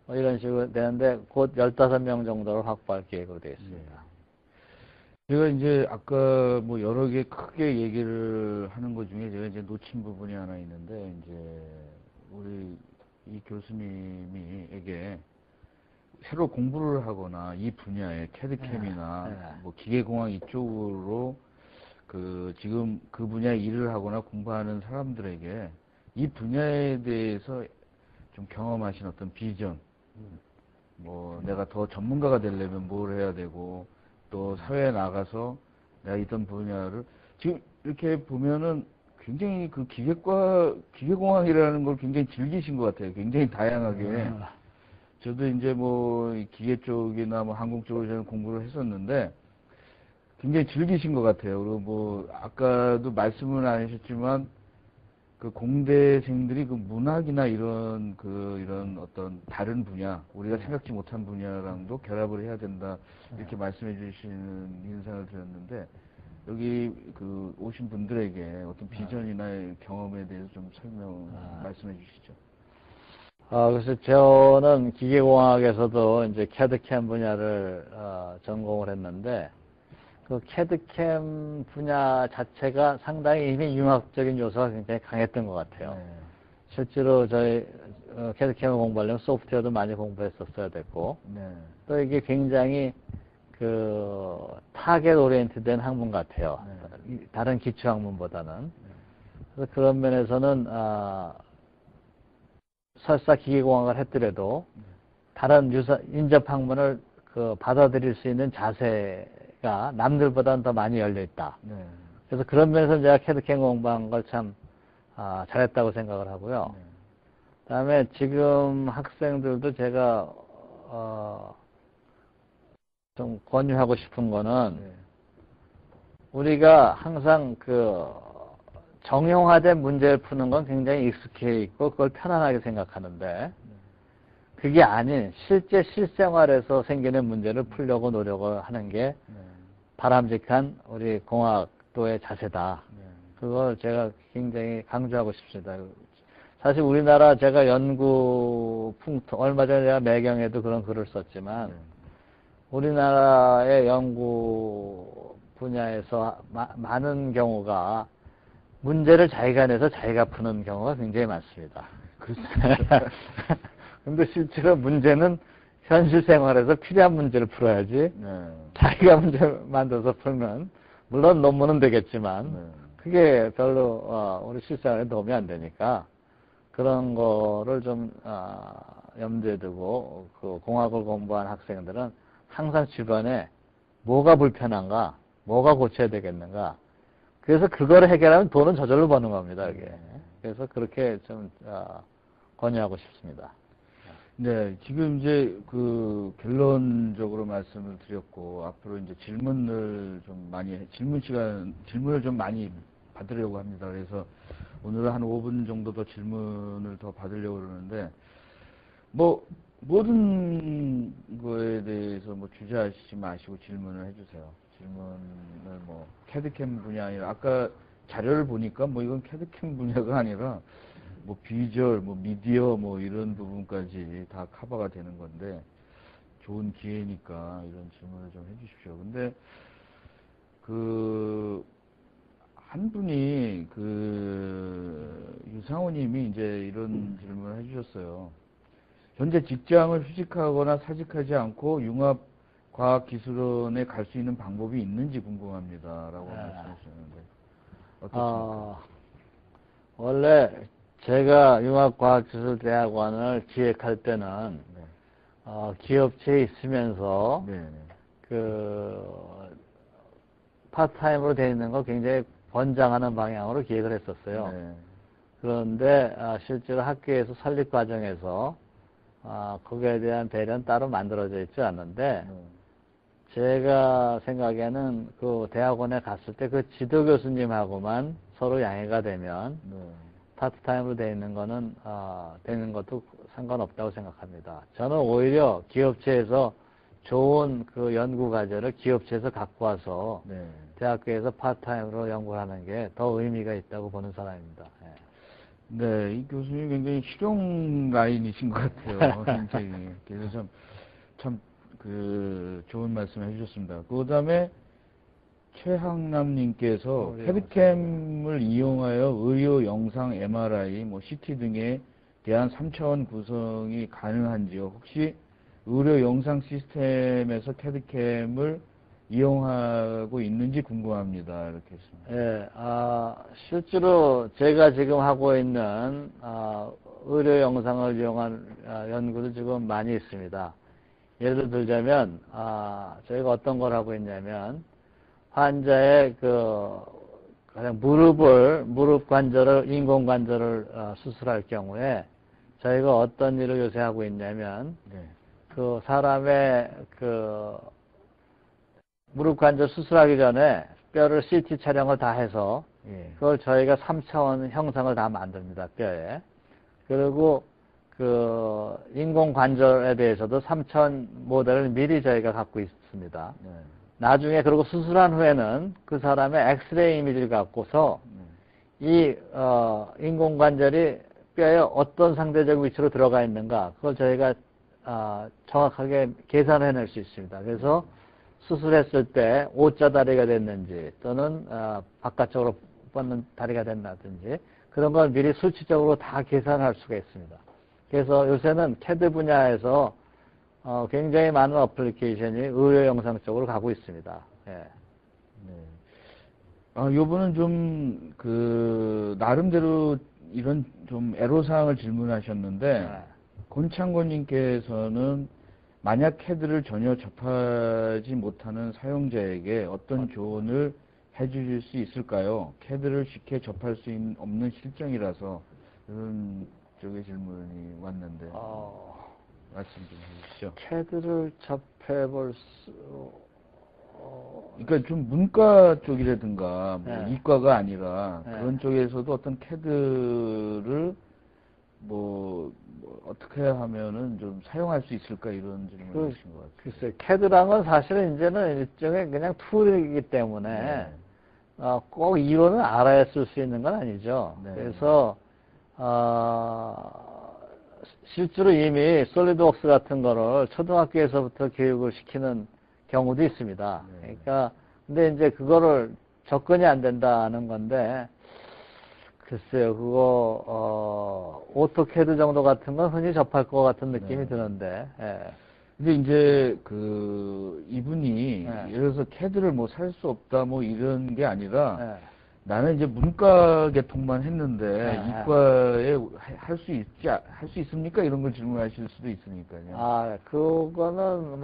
이런 식으로 되는데 곧 15명 정도를 확보할 계획으로 되어 있습니다. 제가 이제 아까 뭐 여러 개 크게 얘기를 하는 것 중에 제가 이제 놓친 부분이 하나 있는데 이제 우리 이 교수님이에게 새로 공부를 하거나 이 분야의 캐드캠이나 뭐 기계공학 이쪽으로 지금 그 분야에 일을 하거나 공부하는 사람들에게 이 분야에 대해서 좀 경험하신 어떤 비전, 뭐 내가 더 전문가가 되려면 뭘 해야 되고 또 사회에 나가서 내가 있던 분야를 지금 이렇게 보면은 굉장히 그 기계공학이라는 걸 굉장히 즐기신 것 같아요. 굉장히 다양하게. 저도 이제 뭐 기계 쪽이나 뭐 항공 쪽으로 저는 공부를 했었는데 굉장히 즐기신 것 같아요. 그리고 뭐 아까도 말씀은 안 하셨지만 그 공대생들이 그 문학이나 이런 어떤 다른 분야, 우리가 생각지 못한 분야랑도 결합을 해야 된다 이렇게 말씀해 주시는 인상을 들었는데 여기 그 오신 분들에게 어떤 비전이나 경험에 대해서 좀 말씀해 주시죠. 그래서 저는 기계공학에서도 이제 캐드캠 분야를 전공을 했는데 그 캐드캠 분야 자체가 상당히 이미 융합적인 요소가 굉장히 강했던 것 같아요. 실제로 저희 캐드캠을 공부하려면 소프트웨어도 많이 공부했었어야 됐고 또 이게 굉장히 그 타겟 오리엔트된 학문 같아요. 다른 기초 학문보다는. 그래서 그런 면에서는 설사 기계공학을 했더라도 다른 인접 학문을 받아들일 수 있는 자세가 남들보다는 더 많이 열려 있다. 그래서 그런 면에서 제가 캐드캠 공부한 걸 참 잘했다고 생각을 하고요. 그다음에 지금 학생들도 제가 좀 권유하고 싶은 거는 우리가 항상 정형화된 문제를 푸는 건 굉장히 익숙해 있고 그걸 편안하게 생각하는데 그게 아닌 실제 실생활에서 생기는 문제를 풀려고 노력을 하는 게 바람직한 우리 공학도의 자세다. 그걸 제가 굉장히 강조하고 싶습니다. 사실 우리나라 제가 연구 풍토, 얼마 전에 제가 매경에도 그런 글을 썼지만 우리나라의 연구 분야에서 많은 경우가 문제를 자기가 내서 자기가 푸는 경우가 굉장히 많습니다. 근데 실제로 문제는 현실 생활에서 필요한 문제를 풀어야지 자기가 문제 만들어서 풀면 물론 논문은 되겠지만 그게 별로 우리 실생활에 도움이 안 되니까 그런 거를 좀 염두에 두고 그 공학을 공부한 학생들은 항상 주변에 뭐가 불편한가, 뭐가 고쳐야 되겠는가, 그래서 그거를 해결하면 돈은 저절로 버는 겁니다, 이게. 그래서 그렇게 좀, 권유하고 싶습니다. 네, 지금 이제 그 결론적으로 말씀을 드렸고, 앞으로 이제 질문을 좀 많이, 질문을 좀 많이 받으려고 합니다. 그래서 오늘은 한 5분 정도 더 질문을 더 받으려고 그러는데, 뭐, 모든 거에 대해서 뭐 주저하시지 마시고 질문을 해주세요. 질문을 뭐, 캐드캠 분야 아니라, 아까 자료를 보니까 뭐 이건 캐드캠 분야가 아니라, 뭐 비주얼, 뭐 미디어, 뭐 이런 부분까지 다 커버가 되는 건데 좋은 기회니까 이런 질문을 좀 해주십시오. 근데 그 한 분이 그 유상호님이 이제 이런 질문을 해주셨어요. 현재 직장을 휴직하거나 사직하지 않고 융합과학기술원에 갈 수 있는 방법이 있는지 궁금합니다라고 말씀해 주셨는데 어떻습니까? 원래 제가 융합과학기술대학원을 기획할 때는 네. 기업체에 있으면서 네. 파트타임으로 되어 있는 걸 굉장히 권장하는 방향으로 기획을 했었어요. 네. 그런데 실제로 학교에서 설립 과정에서 거기에 대한 배려는 따로 만들어져 있지 않는데 제가 생각에는 그 대학원에 갔을 때 그 지도 교수님하고만 서로 양해가 되면 파트타임으로 되어 있는 거는 되는 것도 상관없다고 생각합니다. 저는 오히려 기업체에서 좋은 그 연구 과제를 기업체에서 갖고 와서 대학교에서 파트타임으로 연구하는 게 더 의미가 있다고 보는 사람입니다. 네, 이 교수님 굉장히 실용 라인이신 것 같아요. 굉장히. 그래서 참 좋은 말씀 해주셨습니다. 그 다음에 최항남님께서 캐드캠을 이용하여 의료 영상 MRI, 뭐 CT 등에 대한 3차원 구성이 가능한지요? 혹시 의료 영상 시스템에서 캐드캠을 이용하고 있는지 궁금합니다. 이렇게 했습니다. 예, 실제로 제가 지금 하고 있는 의료 영상을 이용한 연구도 지금 많이 있습니다. 예를 들자면 저희가 어떤 걸 하고 있냐면 환자의 가령 무릎 관절을 인공 관절을 수술할 경우에 저희가 어떤 일을 요새 하고 있냐면 그 사람의 무릎 관절 수술하기 전에 뼈를 CT 촬영을 다 해서 그걸 저희가 3차원 형상을 다 만듭니다, 뼈에. 그리고 인공 관절에 대해서도 3차원 모델을 미리 저희가 갖고 있습니다. 나중에 그리고 수술한 후에는 그 사람의 엑스레이 이미지를 갖고서 이 인공 관절이 뼈에 어떤 상대적 위치로 들어가 있는가 그걸 저희가 정확하게 계산을 해낼 수 있습니다. 그래서 수술했을 때 O자 다리가 됐는지 또는 바깥쪽으로 뻗는 다리가 됐다든지 그런 걸 미리 수치적으로 다 계산할 수가 있습니다. 그래서 요새는 CAD 분야에서 굉장히 많은 어플리케이션이 의료 영상 쪽으로 가고 있습니다. 예. 요번은 좀 나름대로 이런 좀 애로사항을 질문하셨는데 권창곤님께서는 만약 CAD를 전혀 접하지 못하는 사용자에게 어떤 조언을 해주실 수 있을까요? CAD를 쉽게 접할 수 없는 실정이라서 이런 쪽의 질문이 왔는데 말씀 좀 해주시죠. CAD를 접해볼 그러니까 좀 문과 쪽이라든가 뭐 이과가 아니라 그런 쪽에서도 어떤 CAD를 뭐 어떻게 하면은 좀 사용할 수 있을까 이런 질문을 하신 것 같아요. 글쎄, CAD란 건 사실은 이제는 일종의 그냥 툴이기 때문에 꼭 이론을 알아야 쓸 수 있는 건 아니죠. 그래서 실제로 이미 솔리드웍스 같은 거를 초등학교에서부터 교육을 시키는 경우도 있습니다. 그러니까 근데 이제 그거를 접근이 안 된다는 건데 글쎄요, 오토캐드 정도 같은 건 흔히 접할 것 같은 느낌이 드는데. 근데 이제 이분이 예를 들어서 CAD를 뭐 살 수 없다 뭐 이런 게 아니라 나는 이제 문과 계통만 했는데 이과에 할 수 있습니까? 이런 걸 질문하실 수도 있으니까요. 그거는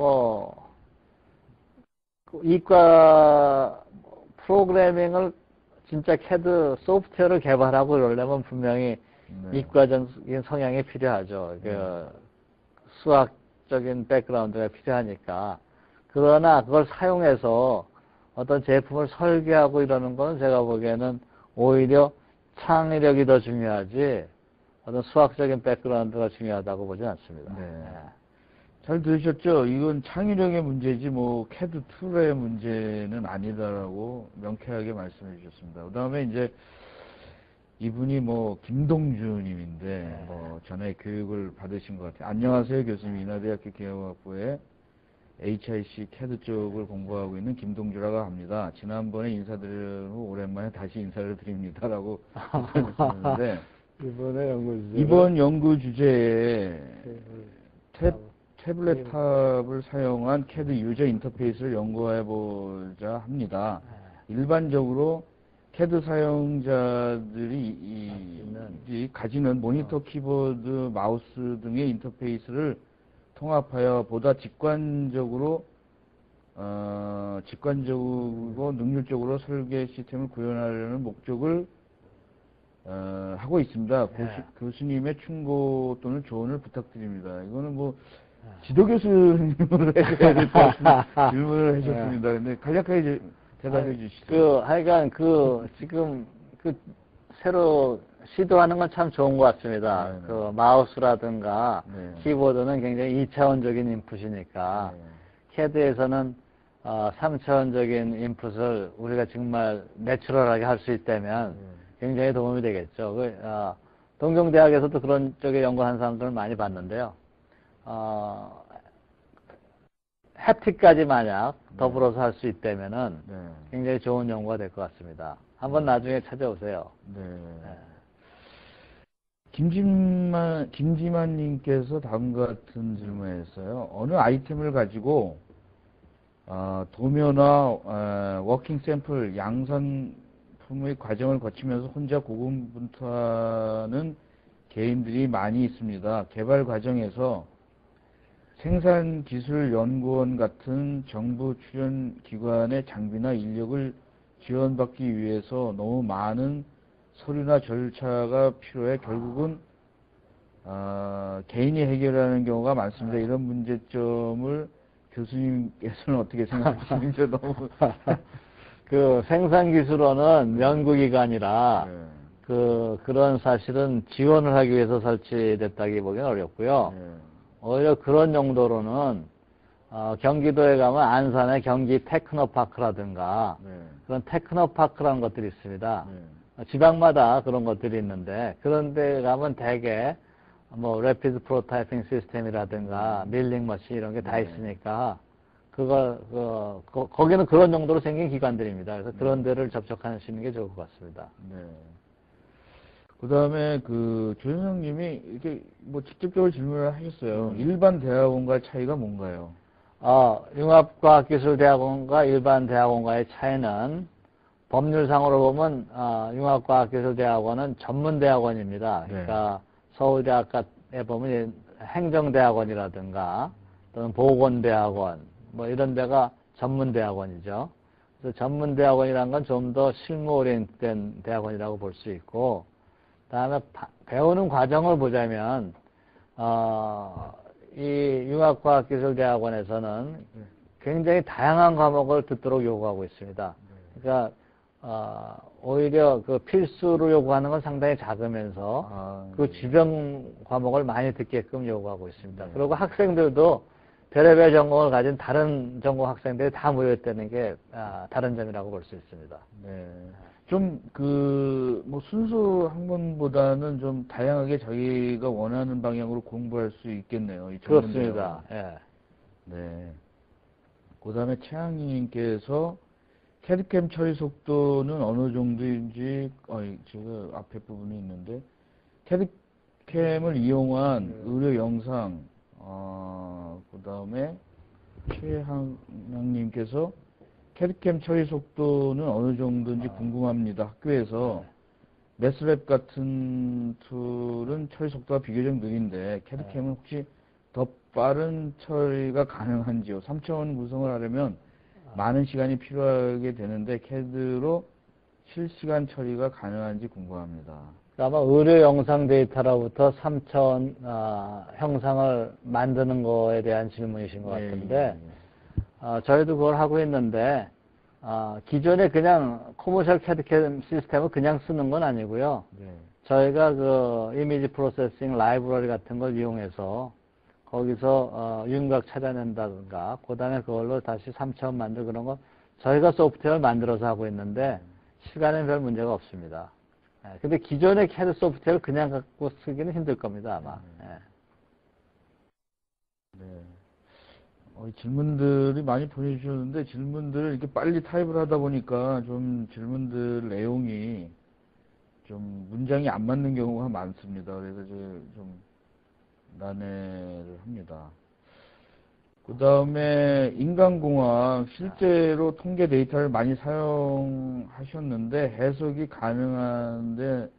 이과 프로그래밍을 진짜 CAD 소프트웨어를 개발하고 이러려면 분명히 네. 이과적인 성향이 필요하죠. 그 수학적인 백그라운드가 필요하니까. 그러나 그걸 사용해서 어떤 제품을 설계하고 이러는 건 제가 보기에는 오히려 창의력이 더 중요하지 어떤 수학적인 백그라운드가 중요하다고 보지 않습니다. 네. 예. 잘 들으셨죠? 이건 창의력의 문제지 뭐 CAD 툴의 문제는 아니다라고 명쾌하게 말씀해 주셨습니다. 그 다음에 이제 이분이 뭐 김동주님인데 뭐 전에 교육을 받으신 것 같아요. 안녕하세요, 교수님. 인하대학교 기계공학부에 HIC CAD 쪽을 공부하고 있는 김동주라고 합니다. 지난번에 인사드린 후 오랜만에 다시 인사를 드립니다라고 말씀하셨는데 이번 연구 주제에 태블릿 탑을 사용한 CAD 유저 인터페이스를 연구해 보자 합니다. 일반적으로 CAD 사용자들이 가지는 모니터, 키보드, 마우스 등의 인터페이스를 통합하여 보다 직관적이고 능률적으로 설계 시스템을 구현하려는 목적을 하고 있습니다. 교수님의 충고 또는 조언을 부탁드립니다. 이거는 뭐 지도 교수님으로 해줘야 될 것 같은 질문을 하셨습니다. 근데 간략하게 대답해 주시죠. 하여간 지금 새로 시도하는 건 참 좋은 것 같습니다. 네. 그 마우스라든가 네. 키보드는 굉장히 2차원적인 인풋이니까 CAD에서는 3차원적인 인풋을 우리가 정말 내추럴하게 할 수 있다면 굉장히 도움이 되겠죠. 동경대학에서도 그런 쪽에 연구한 사람들을 많이 봤는데요. 햅틱까지 만약 더불어서 할 수 있다면은 굉장히 좋은 연구가 될 것 같습니다. 한번 나중에 찾아오세요. 네. 김지만님께서 다음과 같은 질문을 했어요. 어느 아이템을 가지고 도면화, 워킹 샘플, 양산품의 과정을 거치면서 혼자 고군분투하는 개인들이 많이 있습니다. 개발 과정에서 생산기술연구원 같은 정부 출연 기관의 장비나 인력을 지원받기 위해서 너무 많은 서류나 절차가 필요해 결국은 개인이 해결하는 경우가 많습니다. 이런 문제점을 교수님께서는 어떻게 생각하시는지 너무 생산기술원은 연구기관이라 그런 사실은 지원을 하기 위해서 설치됐다기 보기는 어렵고요. 오히려 그런 용도로는 경기도에 가면 안산의 경기 테크노파크라든가 그런 테크노파크라는 것들이 있습니다. 지방마다 그런 것들이 있는데 그런 데 가면 대개 뭐 레피드 프로타이핑 시스템이라든가 밀링 머신 이런 게 다 있으니까 거기는 그런 정도로 생긴 기관들입니다. 그래서 그런 데를 접촉하시는 게 좋을 것 같습니다. 네. 그 다음에 조현성님이 이렇게 뭐 직접적으로 질문을 하셨어요. 일반 대학원과의 차이가 뭔가요? 융합과학기술대학원과 일반 대학원과의 차이는 법률상으로 보면 융합과학기술대학원은 전문대학원입니다. 그러니까 서울대학가에 보면 행정대학원이라든가 또는 보건대학원 뭐 이런 데가 전문대학원이죠. 그래서 전문대학원이라는 건 좀 더 실무 오리엔트된 대학원이라고 볼 수 있고 다음에 배우는 과정을 보자면 이 융합과학기술대학원에서는 굉장히 다양한 과목을 듣도록 요구하고 있습니다. 그러니까 오히려 그 필수로 요구하는 건 상당히 작으면서 그 주변 과목을 많이 듣게끔 요구하고 있습니다. 그리고 학생들도 별의별 전공을 가진 다른 전공 학생들이 다 모여있다는 게 다른 점이라고 볼 수 있습니다. 네. 좀 뭐 순수 학문보다는 좀 다양하게 자기가 원하는 방향으로 공부할 수 있겠네요. 이 그렇습니다. 예. 네. 그 다음에 최양희님께서 캐드캠 처리 속도는 어느 정도인지, 제가 앞에 부분이 있는데, 캐드캠을 이용한 의료 영상, 그 다음에 최항랑님께서 캐드캠 처리 속도는 어느 정도인지 궁금합니다. 학교에서 매스랩 같은 툴은 처리 속도가 비교적 느린데, 캐드캠은 혹시 더 빠른 처리가 가능한지요? 3차원 구성을 하려면 많은 시간이 필요하게 되는데 CAD로 실시간 처리가 가능한지 궁금합니다. 아마 의료 영상 데이터로부터 3차원 형상을 만드는 거에 대한 질문이신 것 같은데, 저희도 그걸 하고 있는데, 기존에 그냥 커머셜 CAD/CAM 시스템을 그냥 쓰는 건 아니고요. 저희가 그 이미지 프로세싱 라이브러리 같은 걸 이용해서 거기서 윤곽 찾아낸다든가, 그 다음에 그걸로 다시 3차원 만들 그런 거 저희가 소프트웨어를 만들어서 하고 있는데, 시간에는 별 문제가 없습니다. 근데 기존의 CAD 소프트웨어를 그냥 갖고 쓰기는 힘들 겁니다, 아마. 질문들이 많이 보내주셨는데, 질문들을 이렇게 빨리 타입을 하다 보니까 좀 질문들 내용이 좀 문장이 안 맞는 경우가 많습니다. 그래서 좀 난해를 합니다. 그 다음에 인간공학 실제로 통계 데이터를 많이 사용하셨는데 해석이 가능한데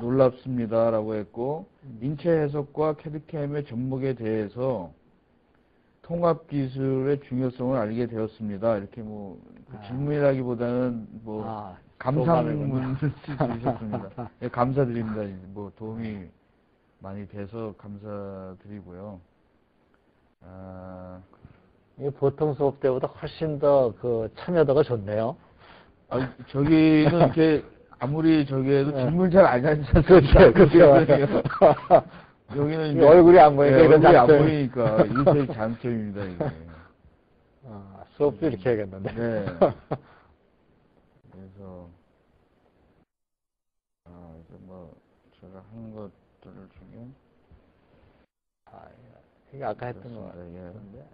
놀랍습니다 라고 했고, 인체 해석과 캐드캠의 접목에 대해서 통합기술의 중요성을 알게 되었습니다. 이렇게 질문이라기보다는 감상문을 주셨습니다. 예, 감사드립니다. 뭐 도움이 많이 돼서 감사드리고요. 이게 보통 수업 때보다 훨씬 더 그 참여도가 좋네요. 저기는 이렇게 아무리 저기에도 질문 잘 안 하지 않습니까? 그렇죠. 여기는 이제 얼굴이 안 보이니까 이건 얼굴이 안 장점. 보이니까 이게 장점입니다, 이게. 수업도 이렇게 해야겠는데. 네. 그래서 제가 한 것들 중에 이게 아까 했던 거 그렇습니다. 같은데.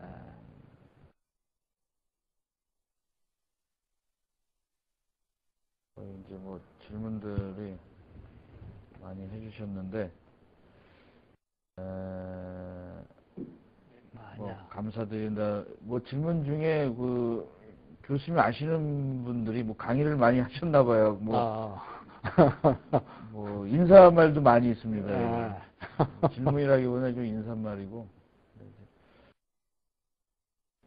이제 질문들이 많이 해주셨는데, 감사드린다. 질문 중에 교수님 아시는 분들이 강의를 많이 하셨나봐요. 인사말도 많이 있습니다. 질문이라기보다는 좀 인사말이고.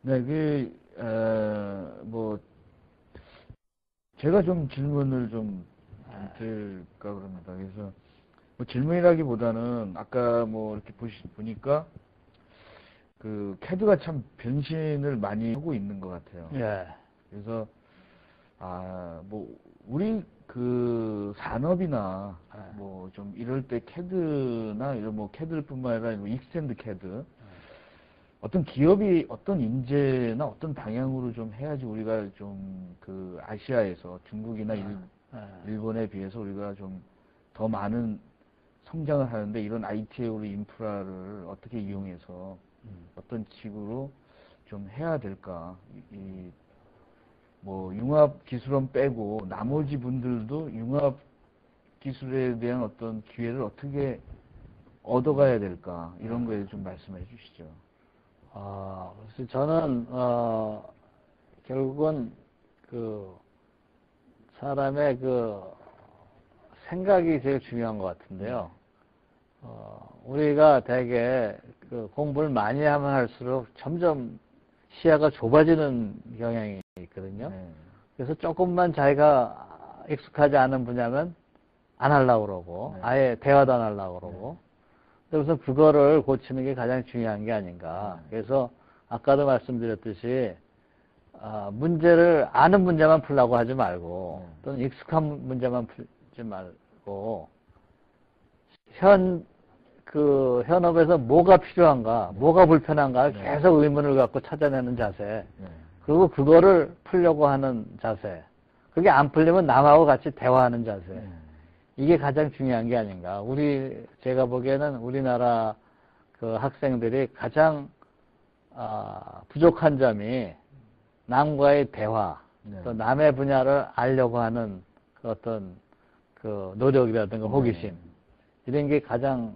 네, 제가 좀 질문을 좀 드릴까 그럽니다. 그래서 질문이라기보다는 아까 이렇게 보니까 CAD가 참 변신을 많이 하고 있는 것 같아요. 그래서 우리 산업이나 좀 이럴 때 CAD나 이런 CAD뿐만 아니라 익스텐드 CAD 어떤 기업이 어떤 인재나 어떤 방향으로 좀 해야지 우리가 좀 아시아에서 중국이나 일본에 비해서 우리가 좀 더 많은 성장을 하는데 이런 IT의 우리 인프라를 어떻게 이용해서 어떤 식으로 좀 해야 될까? 융합 기술원 빼고 나머지 분들도 융합 기술에 대한 어떤 기회를 어떻게 얻어가야 될까? 이런 거에 좀 말씀해 주시죠. 그래서 저는 결국은 사람의 생각이 제일 중요한 것 같은데요. 우리가 되게 공부를 많이 하면 할수록 점점 시야가 좁아지는 경향이 있거든요. 그래서 조금만 자기가 익숙하지 않은 분야면 안 하려고 그러고, 아예 대화도 안 하려고 그러고, 그래서 그거를 고치는 게 가장 중요한 게 아닌가. 그래서 아까도 말씀드렸듯이, 문제를 아는 문제만 풀려고 하지 말고, 또는 익숙한 문제만 풀지 말고, 현업에서 뭐가 필요한가, 뭐가 불편한가 계속 의문을 갖고 찾아내는 자세. 그리고 그거를 풀려고 하는 자세. 그게 안 풀리면 남하고 같이 대화하는 자세. 이게 가장 중요한 게 아닌가. 제가 보기에는 우리나라 학생들이 가장, 부족한 점이 남과의 대화, 또 남의 분야를 알려고 하는 어떤 노력이라든가 호기심. 이런 게 가장,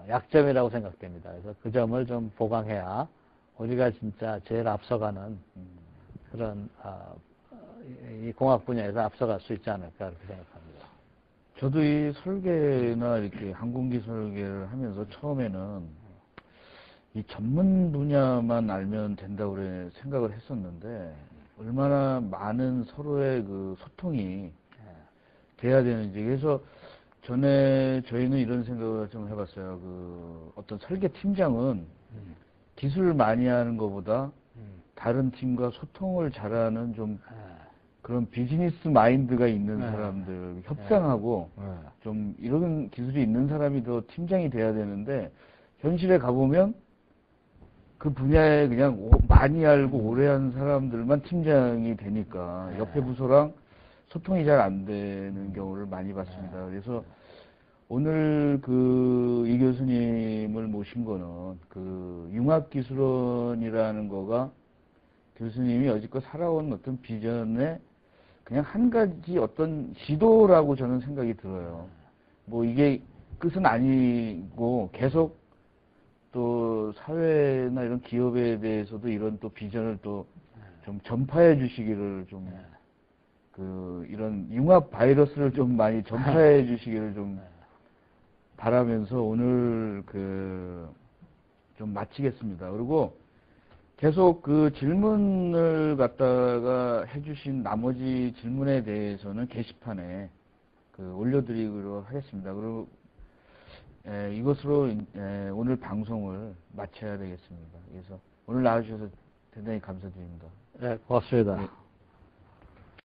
약점이라고 생각됩니다. 그래서 그 점을 좀 보강해야 우리가 진짜 제일 앞서가는 그런, 이 공학 분야에서 앞서갈 수 있지 않을까 그렇게 생각합니다. 저도 이 설계나 이렇게 항공기 설계를 하면서 처음에는 이 전문 분야만 알면 된다고 생각을 했었는데 얼마나 많은 서로의 소통이 돼야 되는지. 그래서 전에 저희는 이런 생각을 좀 해봤어요. 어떤 설계 팀장은 기술을 많이 하는 것보다 다른 팀과 소통을 잘하는 좀 그런 비즈니스 마인드가 있는 사람들, 협상하고 좀 이런 기술이 있는 사람이 더 팀장이 돼야 되는데, 현실에 가보면 그 분야에 그냥 많이 알고 오래 한 사람들만 팀장이 되니까 옆에 부서랑 소통이 잘 안 되는 경우를 많이 봤습니다. 그래서 오늘 이 교수님을 모신 거는 융합기술원이라는 거가 교수님이 여지껏 살아온 어떤 비전의 그냥 한 가지 어떤 시도라고 저는 생각이 들어요. 뭐 이게 끝은 아니고 계속 또 사회나 이런 기업에 대해서도 이런 또 비전을 또 좀 전파해 주시기를 좀 이런 융합 바이러스를 좀 많이 전파해 주시기를 좀 바라면서 오늘 좀 마치겠습니다. 그리고 계속 질문을 갖다가 해주신 나머지 질문에 대해서는 게시판에 올려드리도록 하겠습니다. 그리고 이것으로 오늘 방송을 마쳐야 되겠습니다. 그래서 오늘 나와주셔서 대단히 감사드립니다. 네, 고맙습니다. 네.